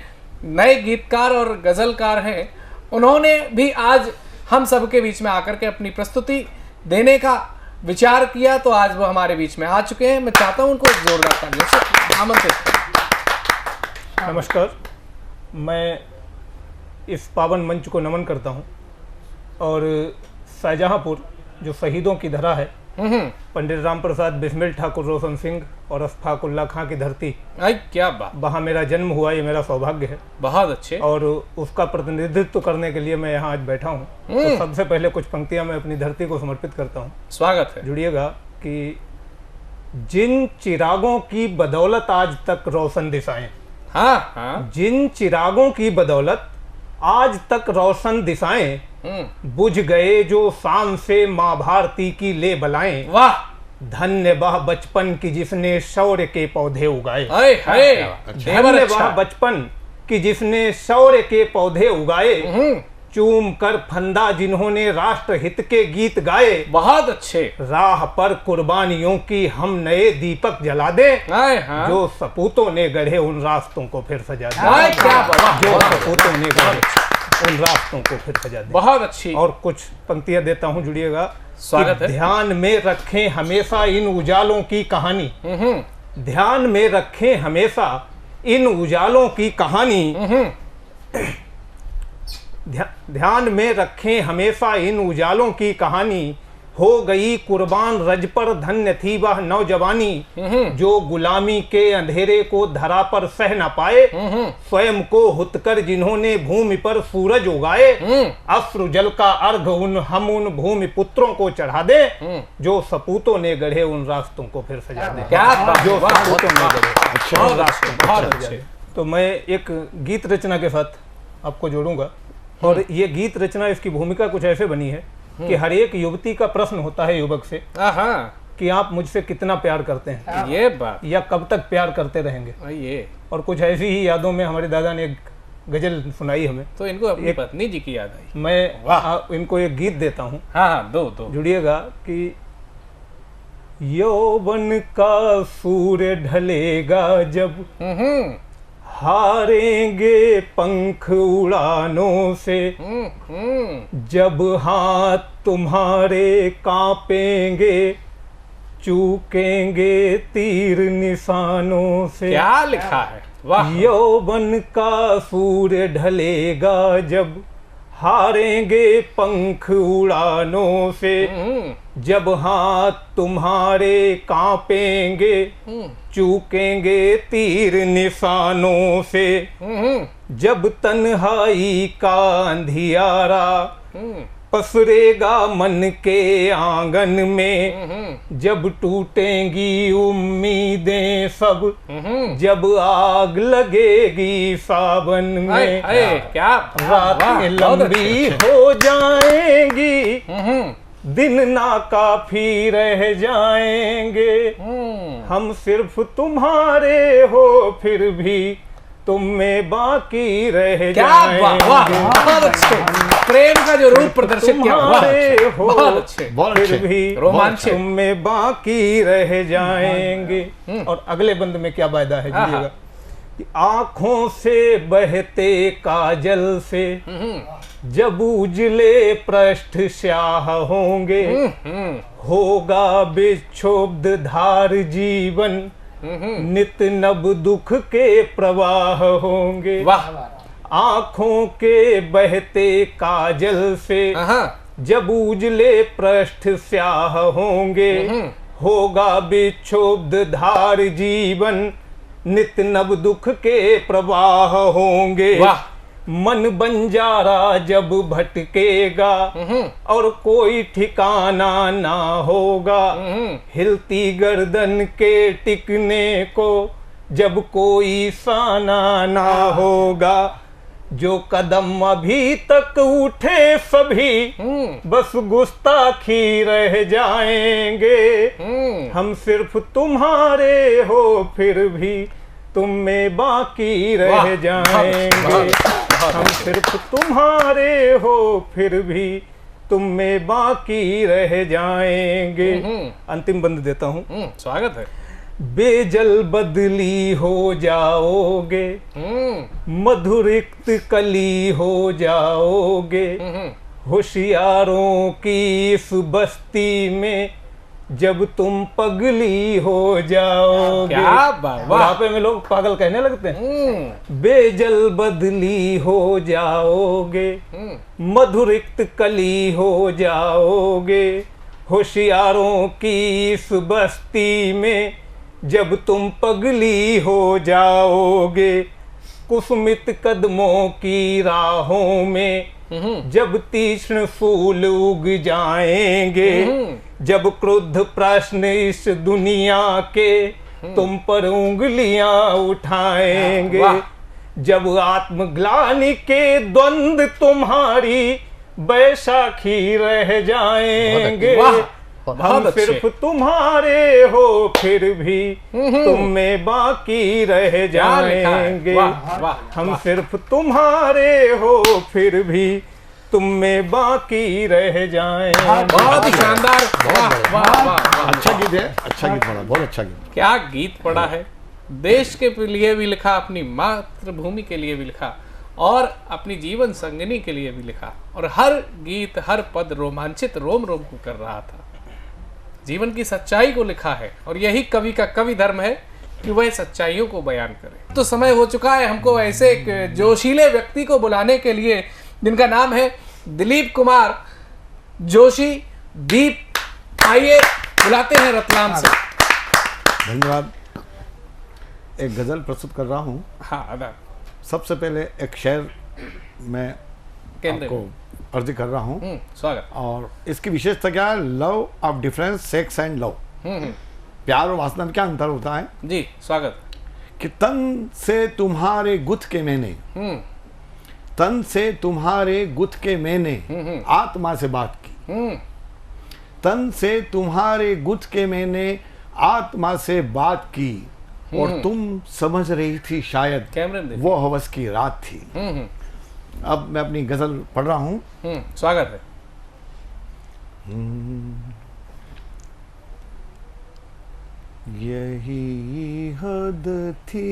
नए गीतकार और गजलकार हैं। उन्होंने भी आज हम सबके बीच में आकर के अपनी प्रस्तुति देने का विचार किया, तो आज वो हमारे बीच में आ चुके हैं। मैं चाहता हूं उनको जोरदार तालियों से आमंत्रित करें। नमस्कार, मैं इस पावन मंच को नमन करता हूं और शाहजहांपुर जो शहीदों की धरा है, पंडित राम प्रसाद बिस्मिल ठाकुर रोशन सिंह और अशफाकुल्ला खां की धरती, क्या बात, वहाँ मेरा जन्म हुआ, ये मेरा सौभाग्य है। बहुत अच्छे। और उसका प्रतिनिधित्व करने के लिए मैं यहाँ आज बैठा हूँ। तो सबसे पहले कुछ पंक्तियां मैं अपनी धरती को समर्पित करता हूँ। स्वागत है। जुड़िएगा कि जिन चिरागों की बदौलत आज तक रोशन दिशाएं, जिन चिरागों की बदौलत आज तक रोशन दिशाएं, बुझ गए जो शान से माँ भारती की ले बलाएं। वाह। धन्य वह बचपन की जिसने शौर्य के पौधे उगाए। धन्य वह बचपन की जिसने शौर्य के पौधे उगाए। चूम कर फंदा जिन्होंने राष्ट्र हित के गीत गाए, बहुत अच्छे। राह पर कुर्बानियों की हम नए दीपक जला दे, जो सपूतों ने गढ़े उन रास्तों को फिर सजा दे। जो सपूतों ने गढ़े उन रास्तों को फिर सजा दे। बहुत अच्छी। और कुछ पंक्तियां देता हूं, जुड़िएगा। स्वागत है। ध्यान में रखें हमेशा इन उजालों की कहानी, ध्यान में रखें हमेशा इन उजालों की कहानी, ध्यान में रखें हमेशा इन उजालों की कहानी, हो गई कुर्बान रज पर धन्य थी वह नौजवानी, जो गुलामी के अंधेरे को धरा पर सह न पाए, स्वयं को हुतकर जिन्होंने भूमि पर सूरज उगाए, अश्रु जल का अर्घ हम उन भूमि पुत्रों को चढ़ा दे, जो सपूतों ने गढ़े उन रास्तों को फिर सजा दे। जो सपूतों ने गढ़े उन रास्तों को फिर सजा दे। तो मैं एक गीत रचना के साथ आपको जोड़ूंगा, और ये गीत रचना, इसकी भूमिका कुछ ऐसे बनी है कि हर एक युवती का प्रश्न होता है युवक से कि आप मुझसे कितना प्यार करते हैं, ये बात, या कब तक प्यार करते रहेंगे। ये और कुछ ऐसी ही यादों में हमारे दादा ने एक गजल सुनाई हमें, तो इनको अपनी पत्नी जी की याद आई। मैं इनको एक गीत देता हूँ। दो जुड़िएगा कि यौवन का सूर्य ढलेगा जब, हारेंगे पंख उड़ानों से, जब हाथ तुम्हारे कांपेंगे, चूकेंगे तीर निशानों से। क्या लिखा है, वाह। यौवन का सूर्य ढलेगा जब, हारेंगे पंख उड़ानों से, जब हाथ तुम्हारे कांपेंगे, चूकेंगे तीर निशानों से, जब तन्हाई का अंधियारा पसरेगा मन के आंगन में, जब टूटेंगी उम्मीदें सब, जब आग लगेगी सावन में, क्या रातें लंबी हो जाएंगी, दिन ना काफी रह जाएंगे, हम सिर्फ तुम्हारे हो फिर भी तुम में बाकी रह जाएंगे। बहुत अच्छे, प्रेम का जो रूप प्रदर्शित किया, हो बहुत अच्छे, फिर भी रोमांचित, तुम में बाकी रह जाएंगे। और अगले बंद में क्या वायदा है, जुड़िएगा। आंखों से बहते काजल से जब उजले पृष्ठ स्याह होंगे, होगा विक्षोभ धार जीवन, नित नव दुख के प्रवाह होंगे। आंखों के बहते काजल से जब उजले पृष्ठ स्याह होंगे, होगा विक्षोभ धार जीवन, नित नव दुख के प्रवाह होंगे। मन बंजारा जब भटकेगा और कोई ठिकाना ना होगा, हिलती गर्दन के टिकने को जब कोई साना ना होगा, जो कदम अभी तक उठे सभी बस गुस्ताखी रह जाएंगे, हम सिर्फ तुम्हारे हो फिर भी तुम में बाकी रह जाएंगे, हम सिर्फ तुम्हारे हो फिर भी तुम में बाकी रह जाएंगे। अंतिम बंद देता हूँ, स्वागत है। बेजल बदली हो जाओगे, मधुरिक्त कली हो जाओगे, होशियारों की इस बस्ती में जब तुम पगली हो जाओगे। बुढ़ापे में लोग पागल कहने लगते हैं। बेजल बदली हो जाओगे, मधुरिक्त कली हो जाओगे, होशियारों की इस बस्ती में जब तुम पगली हो जाओगे, कुसुमित कदमों की राहों में जब तीक्ष्ण फूल उग जाएंगे, जब क्रुद्ध प्रश्न इस दुनिया के तुम पर उंगलियां उठाएंगे, जब आत्मग्लानि के द्वंद तुम्हारी बैसाखी रह जाएंगे, हम सिर्फ तुम्हारे हो फिर भी तुम में बाकी रह जाएंगे, हम सिर्फ तुम्हारे हो फिर भी तुम में बाकी रह जाएं। बहुत ही शानदार, वाह वाह वाह, अच्छा गीत है, अच्छा गीत पढ़ा, बहुत अच्छा गीत। क्या गीत पढ़ा है। देश के लिए भी लिखा, अपनी मातृभूमि के लिए भी लिखा और अपनी जीवन संगिनी के लिए भी लिखा, और हर गीत हर पद रोमांचित रोम रोम को कर रहा था। जीवन की सच्चाई को लिखा है और यही कवि का कवि धर्म है कि वह सच्चाइयों को बयान करे। तो समय हो चुका है हमको ऐसे एक जोशीले व्यक्ति को बुलाने के लिए जिनका नाम है दिलीप कुमार जोशी। दीप, आइए बुलाते हैं रतलाम से। धन्यवाद। एक गजल प्रस्तुत कर रहा हूँ। हाँ, अदा। सबसे पहले एक शेर मैं आपको अर्ज कर रहा हूँ। स्वागत। और इसकी विशेषता क्या है? Love of difference, sex and love. प्यार और वासना में क्या अंतर होता है? जी, स्वागत। कि तन से तुम्हारे गुथ के मैंने, तन से तुम्हारे गुथ के मैंने आत्मा से बात की, तन से तुम्हारे गुथ के मैंने आत्मा से बात की, और तुम समझ रही थी शायद वो हवस की रात थी। अब मैं अपनी गजल पढ़ रहा हूँ। स्वागत है। यही हद थी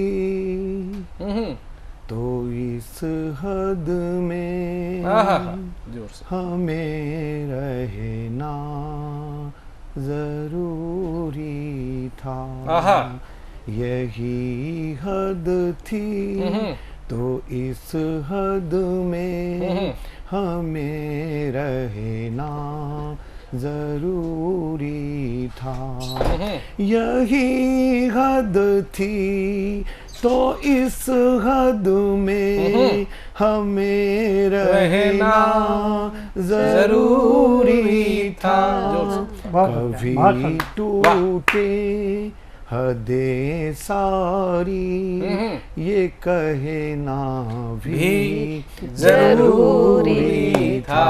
तो इस हद में हमें रहना जरूरी था। यही हद थी तो इस हद में हमें रहना जरूरी था। यही हद थी तो इस हद में हमें रहना जरूरी था। कभी टूटे हदें सारी ये कहना भी जरूरी था।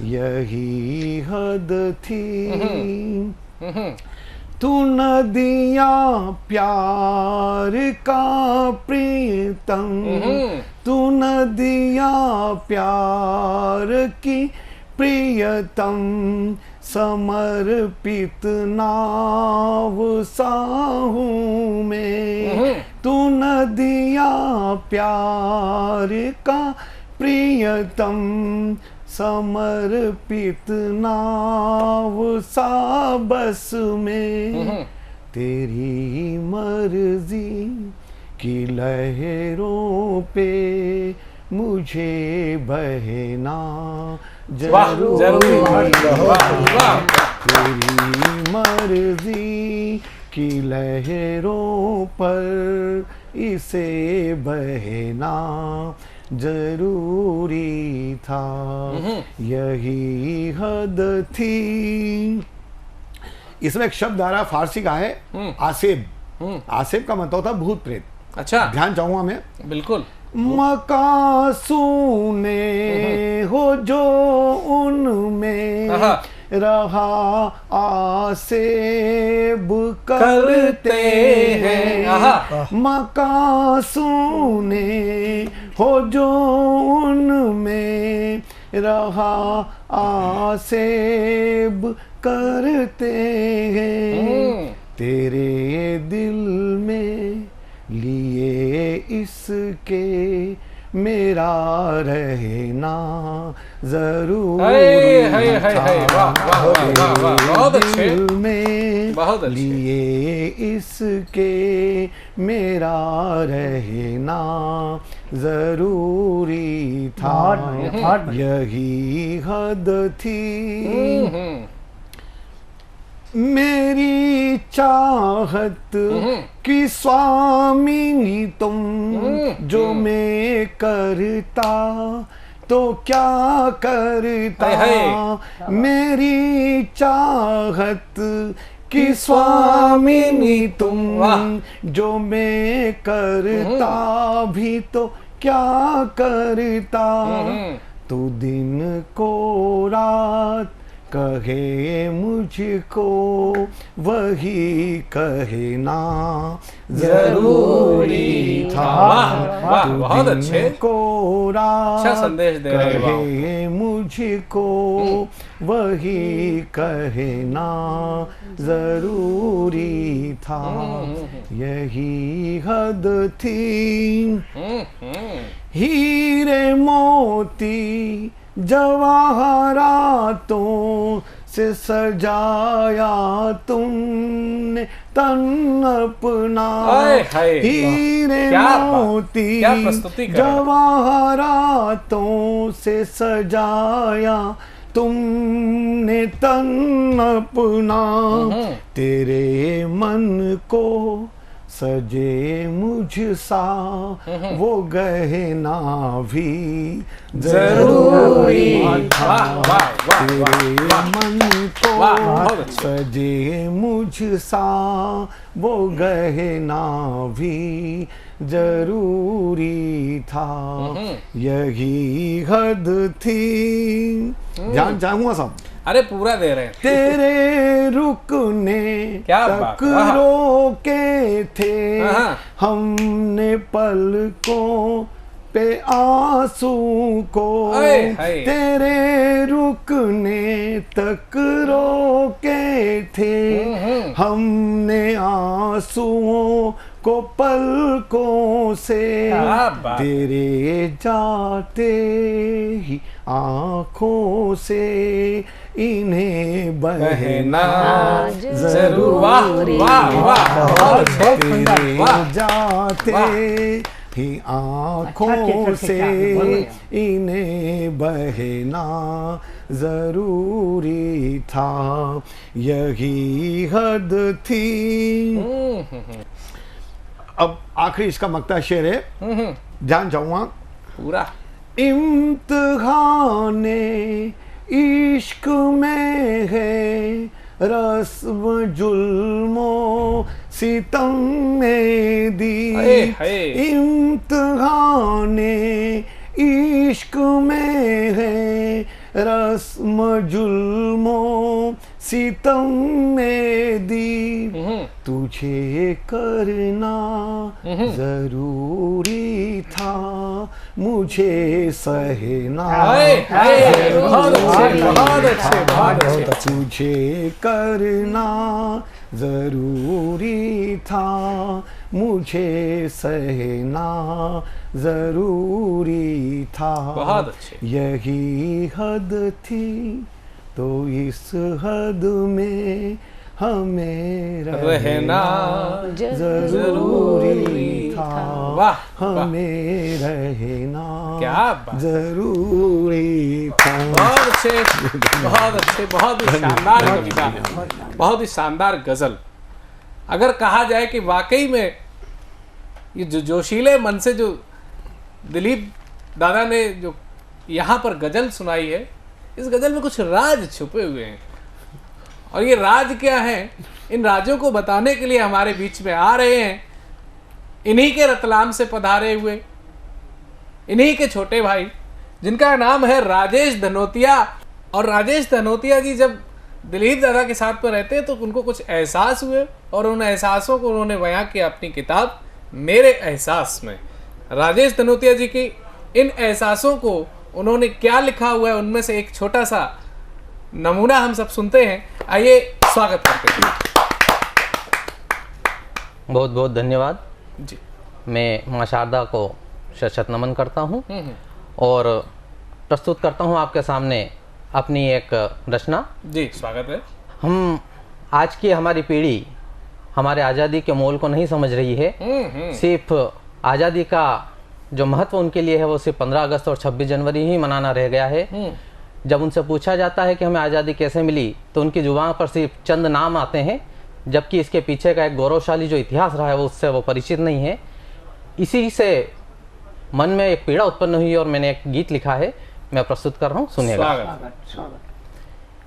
यही हद थी। तू नदियाँ प्यार का प्रीतम, तू नदियाँ प्यार की प्रियतम, समर्पित नाव साहूं में। तू नदियाँ प्यार का प्रियतम, समर्पित नाव सा बस में। तेरी मर्जी की लहरों पे मुझे बहना जरूरी। तेरी मर्जी की लहरों पर इसे बहना जरूरी था। यही हद थी। इसमें एक शब्द आ रहा फारसी का है, आसेब। आसेब का मतलब होता भूत प्रेत। अच्छा, ध्यान चाहूंगा मैं। बिल्कुल। मकासूने हो जो उनमें रहा आसेब करते हैं। मकासूने हो जो उनमें रहा आसेब करते हैं। तेरे दिल में लिए इसके मेरा रहना जरूरी था। दिल में लिए इसके मेरा रहना जरूरी था। यही हद थी। मेरी चाहत की स्वामिनी तुम, जो मैं करता तो क्या करता। मेरी चाहत की स्वामिनी तुम, जो मैं करता भी तो क्या करता। तू दिन को रात कहे मुझको वही कहना जरूरी था। वाह, बहुत अच्छे। कोरा अच्छा संदेश दे रहे हो। कहे मुझको वही कहना जरूरी था। यही हद थी हीरे मोती जवाहरातों से सजाया तुमने तन अपना। हीरे मोती जवाहरातों से सजाया तुमने तन अपना। तेरे मन को सजे मुझ सा वो गहना भी जरूरी था। तेरे मन को सजे मुझ सा वो गहना भी जरूरी था। यही हद थी। जान चाहूंगा साहब। अरे पूरा दे रहे हैं। तेरे रुकने तक रोके थे हमने पलकों पे आंसू को। तेरे रुकने तक रोके थे हमने आंसुओं को पलकों से। तेरे जाते ही आँखों से इन्हें बहना जरूरी था। तेरे जाते ही आँखों से इन्हें बहना जरूरी था। यही हद थी। अब आखिरी इसका मकता शेर है, जान जाऊंगा पूरा। इम्तिहाने इश्क में है रस्म जुल्मो सितम में दी। इम्तिहाने इश्क में है रस्म जुल्मो सितम में दी। तुझे करना जरूरी था मुझे सहना तुझे करना जरूरी था मुझे सहना जरूरी था। बहुत अच्छे। यही हद थी तो इस हद में हमें रहना जरूरी था। हमें रहना जरूरी था। बहुत अच्छे, बहुत अच्छे, बहुत ही शानदार कविता, बहुत ही शानदार गजल। अगर कहा जाए कि वाकई में ये जो जोशीले मन से जो दिलीप दादा ने जो यहाँ पर गजल सुनाई है, इस गजल में कुछ राज छुपे हुए हैं। और ये राज क्या है, इन राजों को बताने के लिए हमारे बीच में आ रहे हैं इन्हीं के रतलाम से पधारे हुए इन्हीं के छोटे भाई, जिनका नाम है राजेश धनोतिया। और राजेश धनोतिया जी जब दिलीप दादा के साथ में रहते हैं तो उनको कुछ एहसास हुए और उन एहसासों को उन्होंने बयां किया अपनी किताब मेरे एहसास में। राजेश धनोतिया जी की इन एहसासों को उन्होंने क्या लिखा हुआ है, उनमें से एक छोटा सा नमूना हम सब सुनते हैं। आइए स्वागत करते हैं। बहुत बहुत धन्यवाद जी। मैं माँ शारदा को शत नमन करता हूँ और प्रस्तुत करता हूँ आपके सामने अपनी एक रचना। जी स्वागत है। हम आज की हमारी पीढ़ी हमारे आज़ादी के मोल को नहीं समझ रही है। सिर्फ आज़ादी का जो महत्व उनके लिए है वो सिर्फ 15 अगस्त और 26 जनवरी ही मनाना रह गया है। जब उनसे पूछा जाता है कि हमें आज़ादी कैसे मिली तो उनकी जुबान पर सिर्फ चंद नाम आते हैं, जबकि इसके पीछे का एक गौरवशाली जो इतिहास रहा है वो उससे वो परिचित नहीं है। इसी से मन में एक पीड़ा उत्पन्न हुई और मैंने एक गीत लिखा है, मैं प्रस्तुत कर रहा हूँ, सुनिएगा।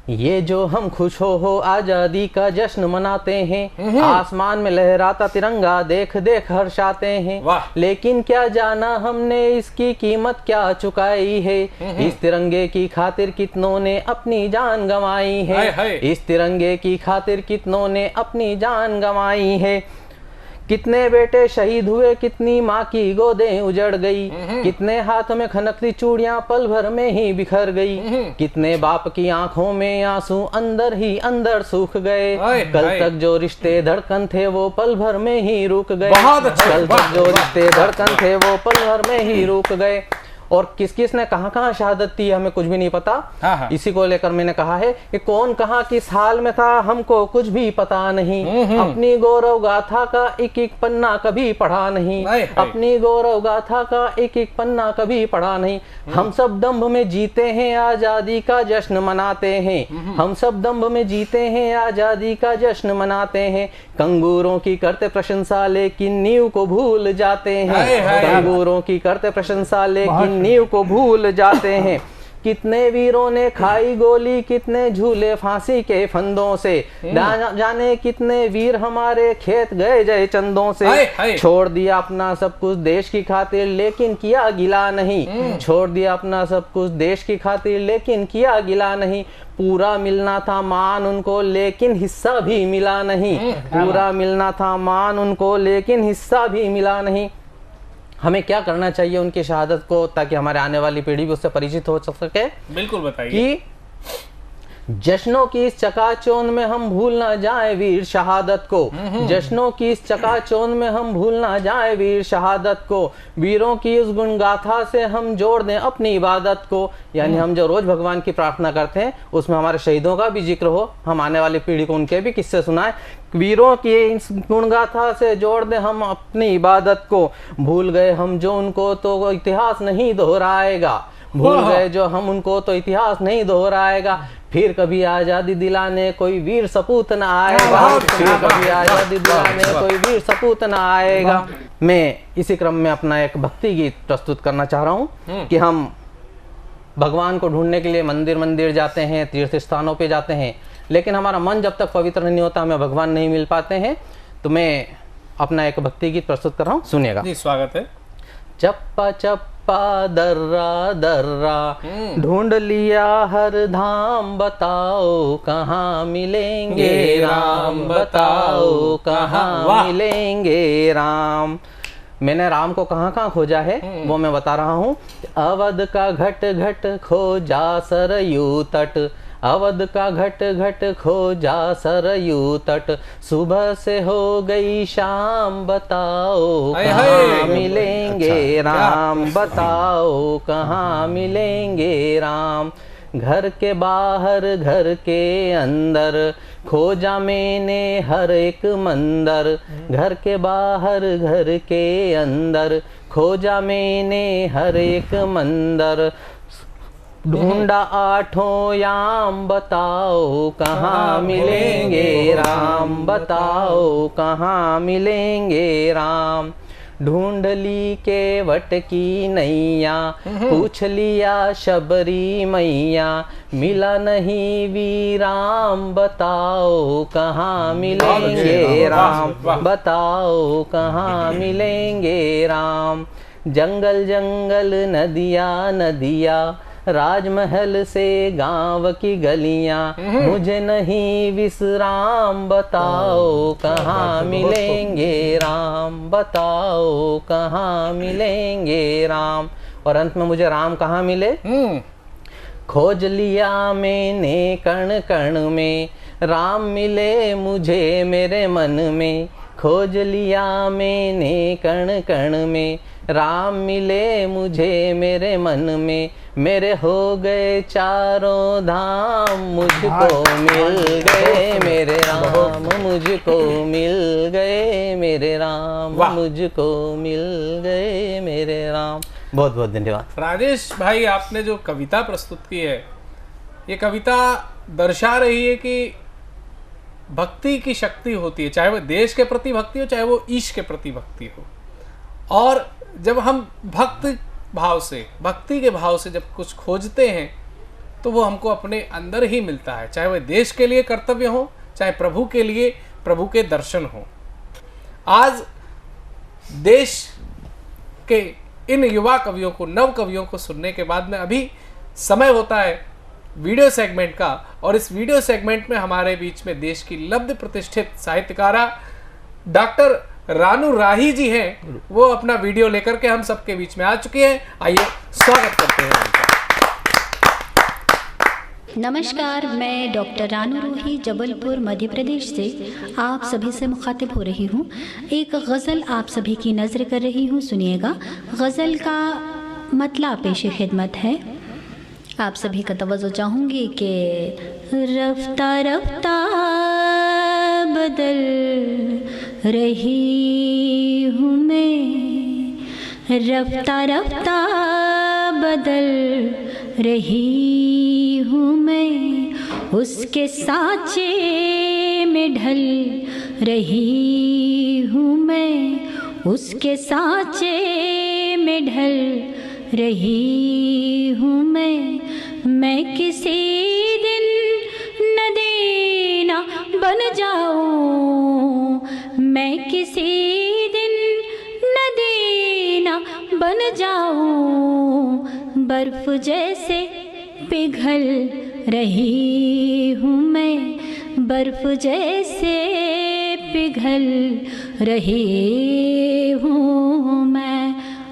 ये जो हम खुश हो आजादी का जश्न मनाते हैं, आसमान में लहराता तिरंगा देख देख हर्षाते हैं, लेकिन क्या जाना हमने इसकी कीमत क्या चुकाई है। इस तिरंगे की खातिर कितनों ने अपनी जान गंवाई है, इस तिरंगे की खातिर कितनों ने अपनी जान गंवाई है। कितने बेटे शहीद हुए, कितनी माँ की गोदें उजड़ गई, कितने हाथ में खनकती चूड़ियां पल भर में ही बिखर गई, कितने बाप की आंखों में आंसू अंदर ही अंदर सूख गए। कल तक जो रिश्ते धड़कन थे वो पल भर में ही रुक गए, कल तक जो रिश्ते धड़कन थे वो पल भर में ही रुक गए। और किस किस ने कहां कहां शहादत दी हमें कुछ भी नहीं पता। इसी को लेकर मैंने कहा है कि कौन कहां किस हाल में था हमको कुछ भी पता नहीं। अपनी गौरव गाथा का एक एक पन्ना कभी पढ़ा नहीं, अपनी गौरव गाथा का एक एक पन्ना कभी पढ़ा नहीं। हम सब दंभ में जीते हैं, आजादी का जश्न मनाते हैं, हम सब दंभ में जीते हैं, आजादी का जश्न मनाते हैं। कंगूरों की करते प्रशंसा लेकिन नींव को भूल जाते हैं, कंगूरों की करते प्रशंसा लेकिन नींव को भूल जाते हैं। कितने वीरों ने खाई गोली, कितने झूले फांसी के फंदों से, जाने कितने वीर हमारे खेत गए जय चंदों से। छोड़ दिया अपना सब कुछ देश की खातिर लेकिन किया गिला नहीं, छोड़ दिया अपना सब कुछ देश की खातिर लेकिन किया गिला नहीं। पूरा मिलना था मान उनको लेकिन हिस्सा भी मिला नहीं, पूरा मिलना था मान उनको लेकिन हिस्सा भी मिला नहीं। हमें क्या करना चाहिए उनकी शहादत को, ताकि हमारे आने वाली पीढ़ी भी उससे परिचित हो सके? बिल्कुल बताइए। कि जश्नों की इस चकाचौंध में हम भूल ना जाए वीर शहादत को, जश्नों की इस चकाचौंध में हम भूल ना जाए वीर शहादत को। वीरों की इस गुणगाथा से हम जोड़ दें अपनी इबादत को, यानी हम जो रोज भगवान की प्रार्थना करते हैं उसमें हमारे शहीदों का भी जिक्र हो, हम आने वाली पीढ़ी को उनके भी किस्से सुनाएं। वीरों की इस गुणगाथा से जोड़ दें हम अपनी इबादत को। भूल गए हम जो उनको तो इतिहास नहीं दोहराएगा, भूल गए जो हम उनको तो इतिहास नहीं दोहराएगा। फिर कभी आजादी दिलाने कोई वीर सपूत न आएगा, फिर कभी आजादी दिलाने कोई वीर सपूत न आएगा। मैं इसी क्रम में अपना एक भक्ति गीत प्रस्तुत करना चाह रहा हूँ कि हम भगवान को ढूंढने के लिए मंदिर मंदिर जाते हैं, तीर्थ स्थानों पे जाते हैं, लेकिन हमारा मन जब तक पवित्र नहीं होता हमें भगवान नहीं मिल पाते हैं। तो मैं अपना एक भक्ति गीत प्रस्तुत कर रहा हूँ, सुनिएगा। जी स्वागत है। चप्पा चप्पा दर्रा दर्रा ढूंढ लिया हर धाम, बताओ कहाँ मिलेंगे राम, बताओ कहाँ मिलेंगे राम। मैंने राम को कहाँ कहाँ खोजा है वो मैं बता रहा हूँ। अवध का घट घट खोजा सरयू तट, अवध का घट घट खोजा सरयू तट, सुबह से हो गई शाम, बताओ कहाँ मिलेंगे राम, बताओ कहाँ मिलेंगे राम। घर के बाहर घर के अंदर खोजा मैंने हर एक मंदिर, घर के बाहर घर के अंदर खोजा मैंने हर एक मंदिर। ढूंढा आठों याम, बताओ कहाँ मिलेंगे राम, बताओ कहाँ मिलेंगे राम। ढूंढ ली केवट की नैया, पूछ लिया शबरी मैया, मिला नहीं वीराम, बताओ कहाँ मिलेंगे राम, बताओ कहाँ मिलेंगे राम। जंगल जंगल नदिया नदिया, राजमहल से गांव की गलियां, मुझे नहीं विश्राम, बताओ कहाँ मिलेंगे राम, बताओ कहाँ मिलेंगे राम। और अंत में मुझे राम कहाँ मिले? खोज लिया मैंने कण कण में, राम मिले मुझे मेरे मन में। खोज लिया मैंने कण कण में, राम मिले मुझे मेरे मन में। मेरे हो गए चारों धाम, मुझको मिल गए मेरे राम, मुझको मिल गए मेरे राम, मुझको मिल गए मेरे राम। बहुत बहुत धन्यवाद। राजेश भाई, आपने जो कविता प्रस्तुत की है, ये कविता दर्शा रही है कि भक्ति की शक्ति होती है, चाहे वो देश के प्रति भक्ति हो, चाहे वो ईश के प्रति भक्ति हो। और जब हम भक्ति के भाव से जब कुछ खोजते हैं तो वो हमको अपने अंदर ही मिलता है, चाहे वह देश के लिए कर्तव्य हो, चाहे प्रभु के लिए प्रभु के दर्शन हो। आज देश के इन युवा कवियों को, नव कवियों को सुनने के बाद में अभी समय होता है वीडियो सेगमेंट का, और इस वीडियो सेगमेंट में हमारे बीच में देश की लब्ध प्रतिष्ठित साहित्यकारा डॉक्टर रानू राही जी हैं। वो अपना वीडियो लेकर के हम सबके बीच में आ चुके हैं। आइए स्वागत करते हैं उनका। नमस्कार, मैं डॉक्टर रानू राही जबलपुर मध्य प्रदेश से आप सभी से मुखातिब हो रही हूँ। एक गज़ल आप सभी की नज़र कर रही हूँ, सुनिएगा। गज़ल का मतलब पेश खिदमत है। आप सभी का तवज्जो चाहूँगी कि रफ्ता रफ्ता बदल रही हूँ मैं, रफ्ता रफ्ता बदल रही हूँ मैं, उसके सांचे में ढल रही हूँ मैं, उसके सांचे में ढल रही हूँ मैं किसी दिन नदीना बन जाऊँ, मैं किसी दिन नदीना बन जाऊँ, बर्फ जैसे पिघल रही हूँ मैं, बर्फ जैसे पिघल रही हूँ मैं।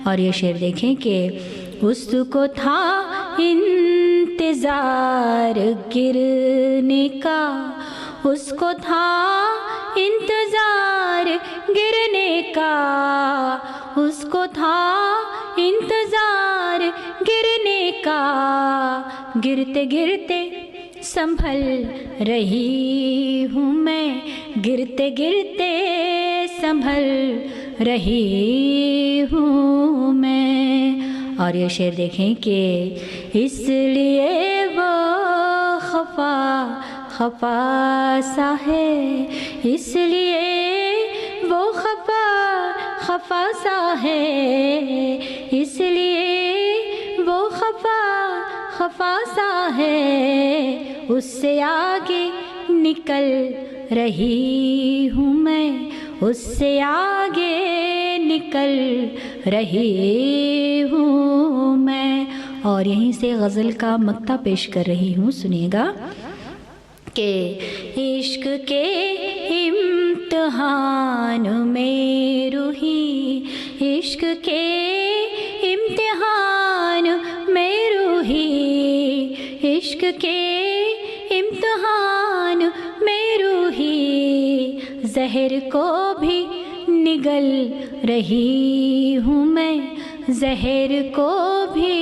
और ये शेर देखें कि उसको था इंतज़ार गिरने का, उसको था इंतज़ार गिरने का, उसको था इंतज़ार गिरने का, गिरते गिरते संभल रही हूँ मैं, गिरते गिरते संभल रही हूँ मैं। और ये शेर देखें कि इसलिए वो खफा खफा सा है, इसलिए वो खफा खफा सा है, इसलिए वो खफा खफा सा है, उससे आगे निकल रही हूँ मैं, उससे आगे निकल रही हूँ मैं। और यहीं से गज़ल का मक्ता पेश कर रही हूँ, सुनिएगा कि इश्क के इम्तिहान में रूही, इश्क के इम्तिहान में रूही, इश्क के इम्तिहान में रूही, ज़हर को भी निगल रही हूँ मैं, ज़हर को भी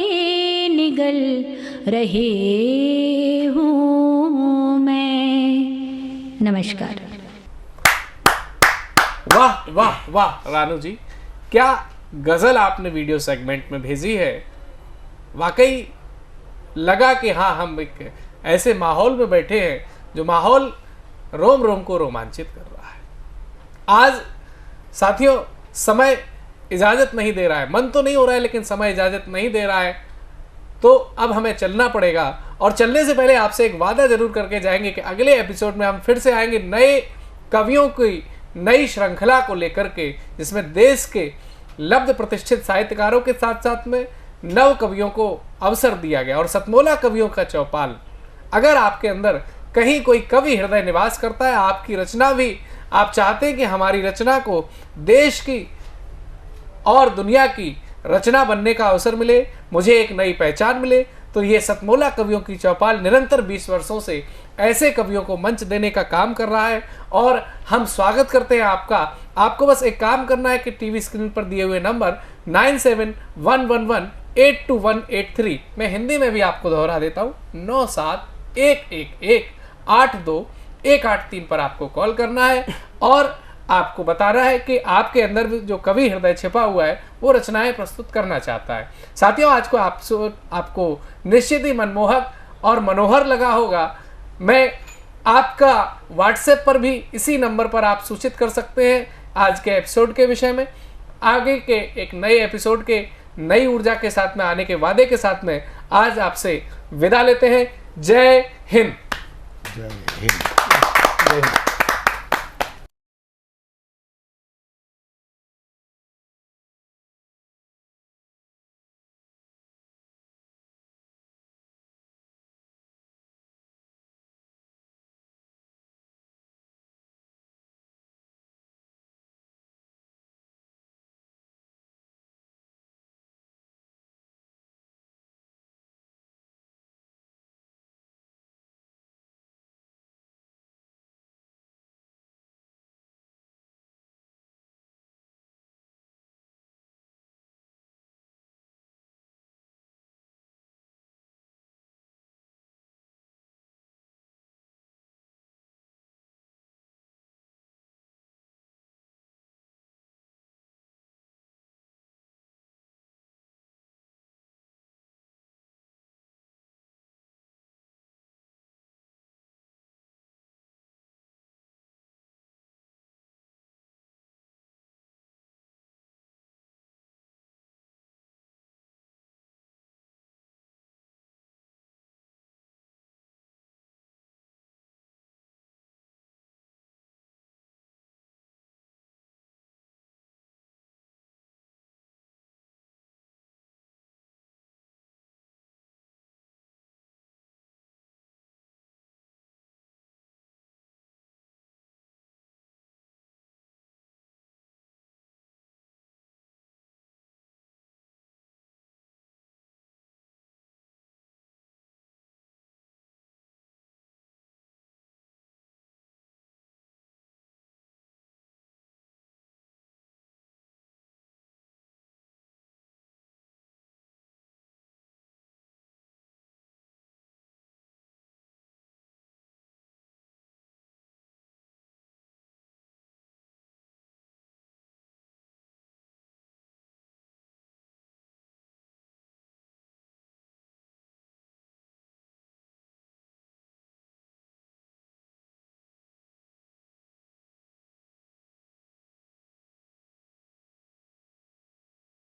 निगल रही हूँ मैं। नमस्कार। वाह वाह वाह रानू जी, क्या गज़ल आपने वीडियो सेगमेंट में भेजी है। वाकई लगा कि हाँ, हम एक ऐसे माहौल में बैठे हैं जो माहौल रोम रोम को रोमांचित कर रहा है। आज साथियों, समय इजाज़त नहीं दे रहा है, मन तो नहीं हो रहा है लेकिन समय इजाज़त नहीं दे रहा है, तो अब हमें चलना पड़ेगा। और चलने से पहले आपसे एक वादा जरूर करके जाएंगे कि अगले एपिसोड में हम फिर से आएंगे नए कवियों की नई श्रृंखला को लेकर के, जिसमें देश के लब्ध प्रतिष्ठित साहित्यकारों के साथ साथ में नव कवियों को अवसर दिया गया। और सतमोला कवियों का चौपाल, अगर आपके अंदर कहीं कोई कवि हृदय निवास करता है, आपकी रचना भी, आप चाहते हैं कि हमारी रचना को देश की और दुनिया की रचना बनने का अवसर मिले, मुझे एक नई पहचान मिले, तो ये सतमोला कवियों की चौपाल निरंतर 20 वर्षों से ऐसे कवियों को मंच देने का काम कर रहा है। और हम स्वागत करते हैं आपका। आपको बस एक काम करना है कि टीवी स्क्रीन पर दिए हुए नंबर 9711182183, मैं हिंदी में भी आपको दोहरा देता हूँ, 9711182183 पर आपको कॉल करना है और आपको बताना है कि आपके अंदर जो कवि हृदय छिपा हुआ है वो रचनाएं प्रस्तुत करना चाहता है। साथियों, आज को आपको निश्चित ही मनमोहक और मनोहर लगा होगा। मैं आपका व्हाट्सएप पर भी इसी नंबर पर आप सूचित कर सकते हैं आज के एपिसोड के विषय में। आगे के एक नए एपिसोड के नई ऊर्जा के साथ में आने के वादे के साथ में आज आपसे विदा लेते हैं। जय हिंद। जय हिंद। जय हिंद।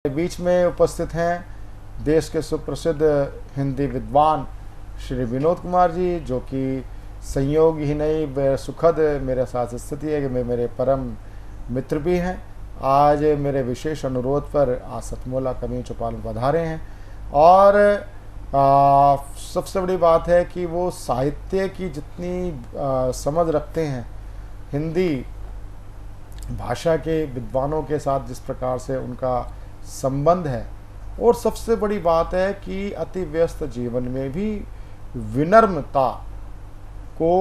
बीच में उपस्थित हैं देश के सुप्रसिद्ध हिंदी विद्वान श्री विनोद कुमार जी, जो कि संयोग ही नहीं वे सुखद मेरे साथ स्थिति है कि मेरे परम मित्र भी हैं। आज मेरे विशेष अनुरोध पर आज सतमोला कवियों चौपाल में पधारे हैं और सबसे बड़ी बात है कि वो साहित्य की जितनी समझ रखते हैं, हिंदी भाषा के विद्वानों के साथ जिस प्रकार से उनका संबंध है, और सबसे बड़ी बात है कि अति व्यस्त जीवन में भी विनम्रता को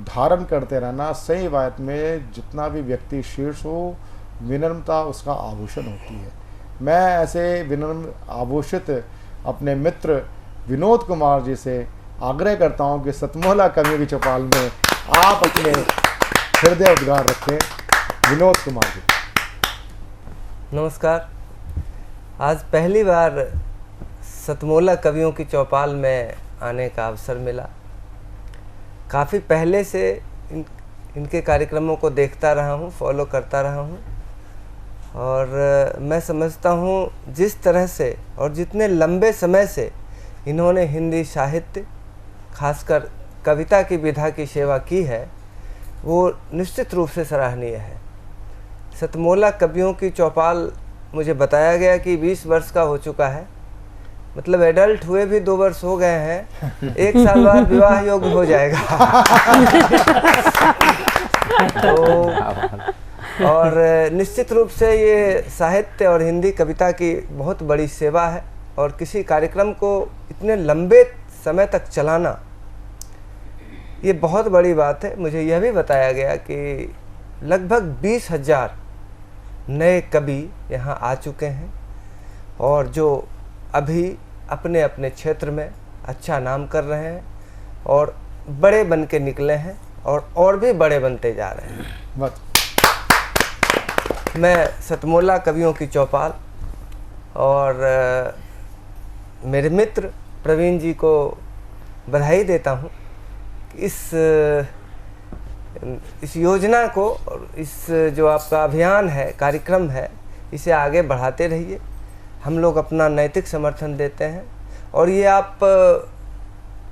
धारण करते रहना। सही बात में जितना भी व्यक्ति शीर्ष हो, विनम्रता उसका आभूषण होती है। मैं ऐसे विनम्र आभूषित अपने मित्र विनोद कुमार जी से आग्रह करता हूं कि सतमोला कवियों की चौपाल में आप अपने हृदय उद्गार रखें। विनोद कुमार जी। नमस्कार। आज पहली बार सतमोला कवियों की चौपाल में आने का अवसर मिला। काफ़ी पहले से इनके कार्यक्रमों को देखता रहा हूँ, फॉलो करता रहा हूँ, और मैं समझता हूँ जिस तरह से और जितने लंबे समय से इन्होंने हिंदी साहित्य, खासकर कविता की विधा की सेवा की है, वो निश्चित रूप से सराहनीय है। सतमोला कवियों की चौपाल मुझे बताया गया कि 20 वर्ष का हो चुका है, मतलब एडल्ट हुए भी 2 वर्ष हो गए हैं, 1 साल बाद विवाह योग्य हो जाएगा। तो और निश्चित रूप से ये साहित्य और हिंदी कविता की बहुत बड़ी सेवा है, और किसी कार्यक्रम को इतने लंबे समय तक चलाना ये बहुत बड़ी बात है। मुझे यह भी बताया गया कि लगभग 20,000 नए कवि यहाँ आ चुके हैं, और जो अभी अपने अपने क्षेत्र में अच्छा नाम कर रहे हैं और बड़े बन के निकले हैं, और भी बड़े बनते जा रहे हैं। मैं सतमोला कवियों की चौपाल और मेरे मित्र प्रवीण जी को बधाई देता हूँ। इस योजना को और इस जो आपका अभियान है, कार्यक्रम है, इसे आगे बढ़ाते रहिए। हम लोग अपना नैतिक समर्थन देते हैं, और ये आप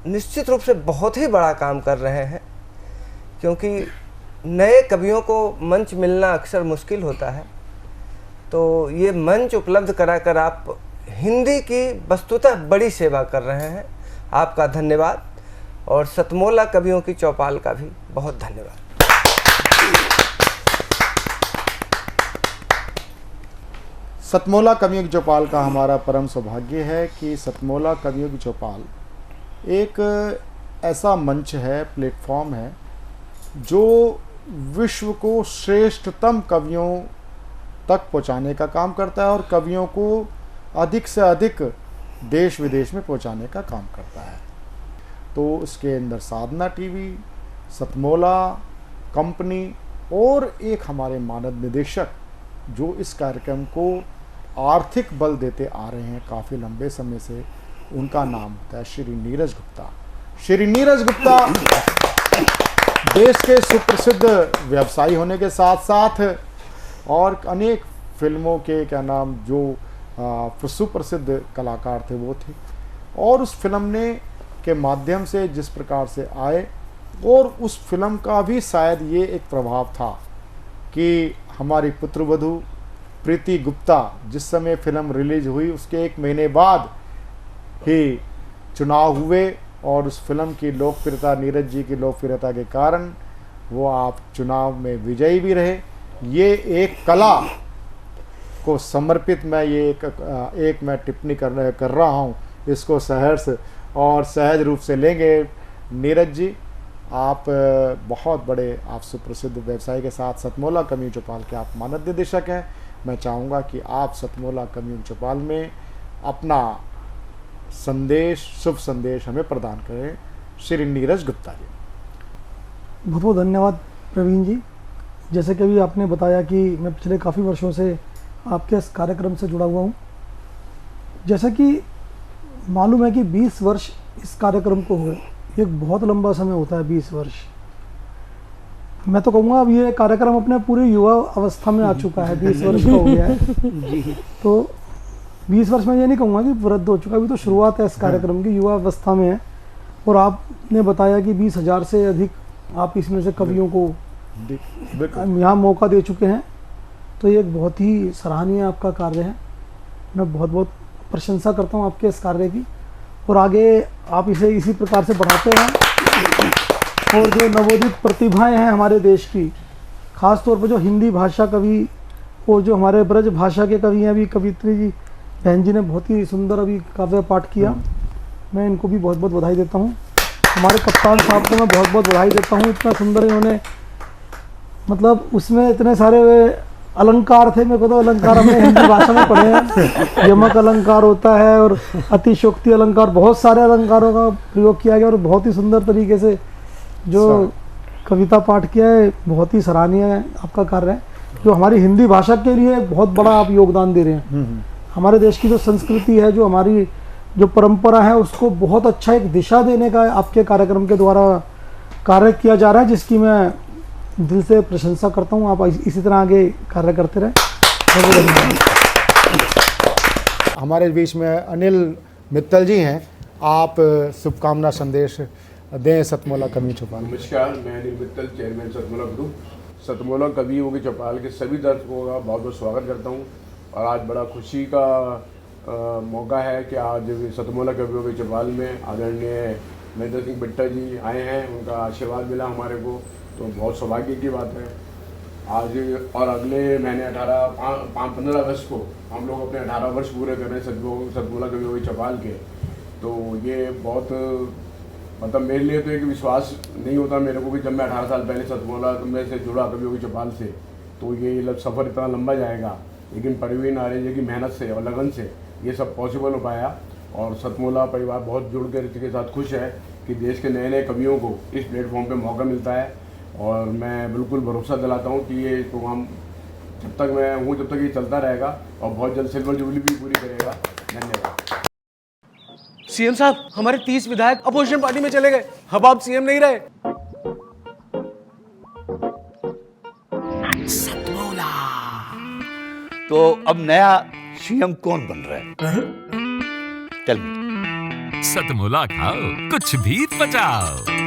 निश्चित रूप से बहुत ही बड़ा काम कर रहे हैं, क्योंकि नए कवियों को मंच मिलना अक्सर मुश्किल होता है। तो ये मंच उपलब्ध कराकर आप हिंदी की वस्तुतः बड़ी सेवा कर रहे हैं। आपका धन्यवाद, और सतमोला कवियों की चौपाल का भी बहुत धन्यवाद। सतमोला कवियों की चौपाल का हमारा परम सौभाग्य है कि सतमोला कवियों की चौपाल एक ऐसा मंच है, प्लेटफॉर्म है, जो विश्व को श्रेष्ठतम कवियों तक पहुंचाने का काम करता है और कवियों को अधिक से अधिक देश विदेश में पहुंचाने का काम करता है। तो इसके अंदर साधना टीवी, सतमोला कंपनी और एक हमारे मानद निदेशक जो इस कार्यक्रम को आर्थिक बल देते आ रहे हैं काफ़ी लंबे समय से, उनका नाम होता है श्री नीरज गुप्ता। श्री नीरज गुप्ता देश के सुप्रसिद्ध व्यवसायी होने के साथ साथ और अनेक फिल्मों के जो सुप्रसिद्ध कलाकार थे वो थे, और उस फिल्म के माध्यम से जिस प्रकार से आए, और उस फिल्म का भी शायद ये एक प्रभाव था कि हमारी पुत्रवधू प्रीति गुप्ता जिस समय फिल्म रिलीज हुई उसके 1 महीने बाद ही चुनाव हुए, और उस फिल्म की लोकप्रियता, नीरज जी की लोकप्रियता के कारण वो आप चुनाव में विजयी भी रहे। ये एक कला को समर्पित मैं ये एक मैं टिप्पणी कर रहा हूँ, इसको सहर्ष और सहज रूप से लेंगे। नीरज जी, आप बहुत बड़े, आप सुप्रसिद्ध व्यवसायी के साथ सतमोला कवियों चौपाल के आप मानद निदेशक हैं। मैं चाहूँगा कि आप सतमोला कवियों चौपाल में अपना संदेश, शुभ संदेश हमें प्रदान करें। श्री नीरज गुप्ता जी। बहुत बहुत धन्यवाद प्रवीण जी। जैसे कि अभी आपने बताया कि मैं पिछले काफ़ी वर्षों से आपके इस कार्यक्रम से जुड़ा हुआ हूँ। जैसा कि मालूम है कि 20 वर्ष इस कार्यक्रम को हुए, एक बहुत लंबा समय होता है 20 वर्ष। मैं तो कहूँगा अब ये कार्यक्रम अपने पूरे युवा अवस्था में आ चुका है, 20 वर्ष का हो गया है जी। तो 20 वर्ष में ये नहीं कहूँगा कि वृद्ध हो चुका, अभी तो शुरुआत है इस कार्यक्रम की, युवा अवस्था में है। और आपने बताया कि 20,000 से अधिक आप इसमें से कवियों को यहाँ मौका दे चुके हैं, तो ये एक बहुत ही सराहनीय आपका कार्य है। मैं बहुत बहुत प्रशंसा करता हूँ आपके इस कार्य की, और आगे आप इसे इसी प्रकार से बढ़ाते हैं। और जो नवोदित प्रतिभाएं हैं हमारे देश की, खास तौर पर जो हिंदी भाषा कवि और जो हमारे ब्रज भाषा के कवि हैं, अभी कवित्री जी बहन जी ने बहुत ही सुंदर अभी काव्य पाठ किया, मैं इनको भी बहुत बहुत बधाई देता हूँ। हमारे कप्तान साहब को मैं बहुत बहुत बधाई देता हूँ, इतना सुंदर इन्होंने, मतलब उसमें इतने सारे अलंकार थे, मेरे को तो अलंकार हमने हिंदी भाषा में पढ़े हैं। यमक अलंकार होता है और अतिशोक्ति अलंकार, बहुत सारे अलंकारों का प्रयोग किया गया और बहुत ही सुंदर तरीके से जो कविता पाठ किया है, बहुत ही सराहनीय आपका कार्य है, जो हमारी हिंदी भाषा के लिए बहुत बड़ा आप योगदान दे रहे हैं। हमारे देश की जो संस्कृति है, जो हमारी जो परंपरा है, उसको बहुत अच्छा एक दिशा देने का आपके कार्यक्रम के द्वारा कार्य किया जा रहा है, जिसकी मैं दिल से प्रशंसा करता हूँ। आप इसी तरह आगे कार्य करते रहे। हमारे बीच में अनिल मित्तल जी हैं, आप शुभकामना संदेश दें सतमोला कवियों चौपाल। नमस्कार, मैं अनिल मित्तल, चेयरमैन सतमोला ग्रुप। सतमोला कवियों की चौपाल के सभी दर्शकों का बहुत बहुत स्वागत करता हूँ। और आज बड़ा खुशी का मौका है कि आज सतमोला कवियों की चौपाल में आदरणीय महेंद्र सिंह बिट्टा जी आए हैं, उनका आशीर्वाद मिला हमारे को, तो बहुत सौभाग्य की बात है आज। और अगले महीने 15 अगस्त को हम लोग अपने 18 वर्ष पूरे कर रहे हैं सतमोला कवियों की चौपाल के। तो ये बहुत, मतलब मेरे लिए तो एक विश्वास नहीं होता मेरे को कि जब मैं 18 साल पहले सतमोला में से जुड़ा कवियों की चौपाल से, तो ये सफ़र इतना लंबा जाएगा, लेकिन परवीन आर्य की मेहनत से और लगन से ये सब पॉसिबल हो पाया। और सतमोला परिवार बहुत जुड़ कर इसके साथ खुश है कि देश के नए नए कवियों को इस प्लेटफॉर्म पे मौका मिलता है। और मैं बिल्कुल भरोसा दिलाता हूँ कि ये प्रोग्राम जब तक मैं हूँ जब तक ये चलता रहेगा और बहुत जल्द सिल्वर जुबली भी पूरी करेगा। धन्यवाद। सीएम साहब, हमारे 30 विधायक अपोजिशन पार्टी में चले गए, अब आप सीएम नहीं रहे। सतमोला। तो अब नया सीएम कौन बन रहा है? Tell me. सतमोला खाओ, कुछ भी पचाओ।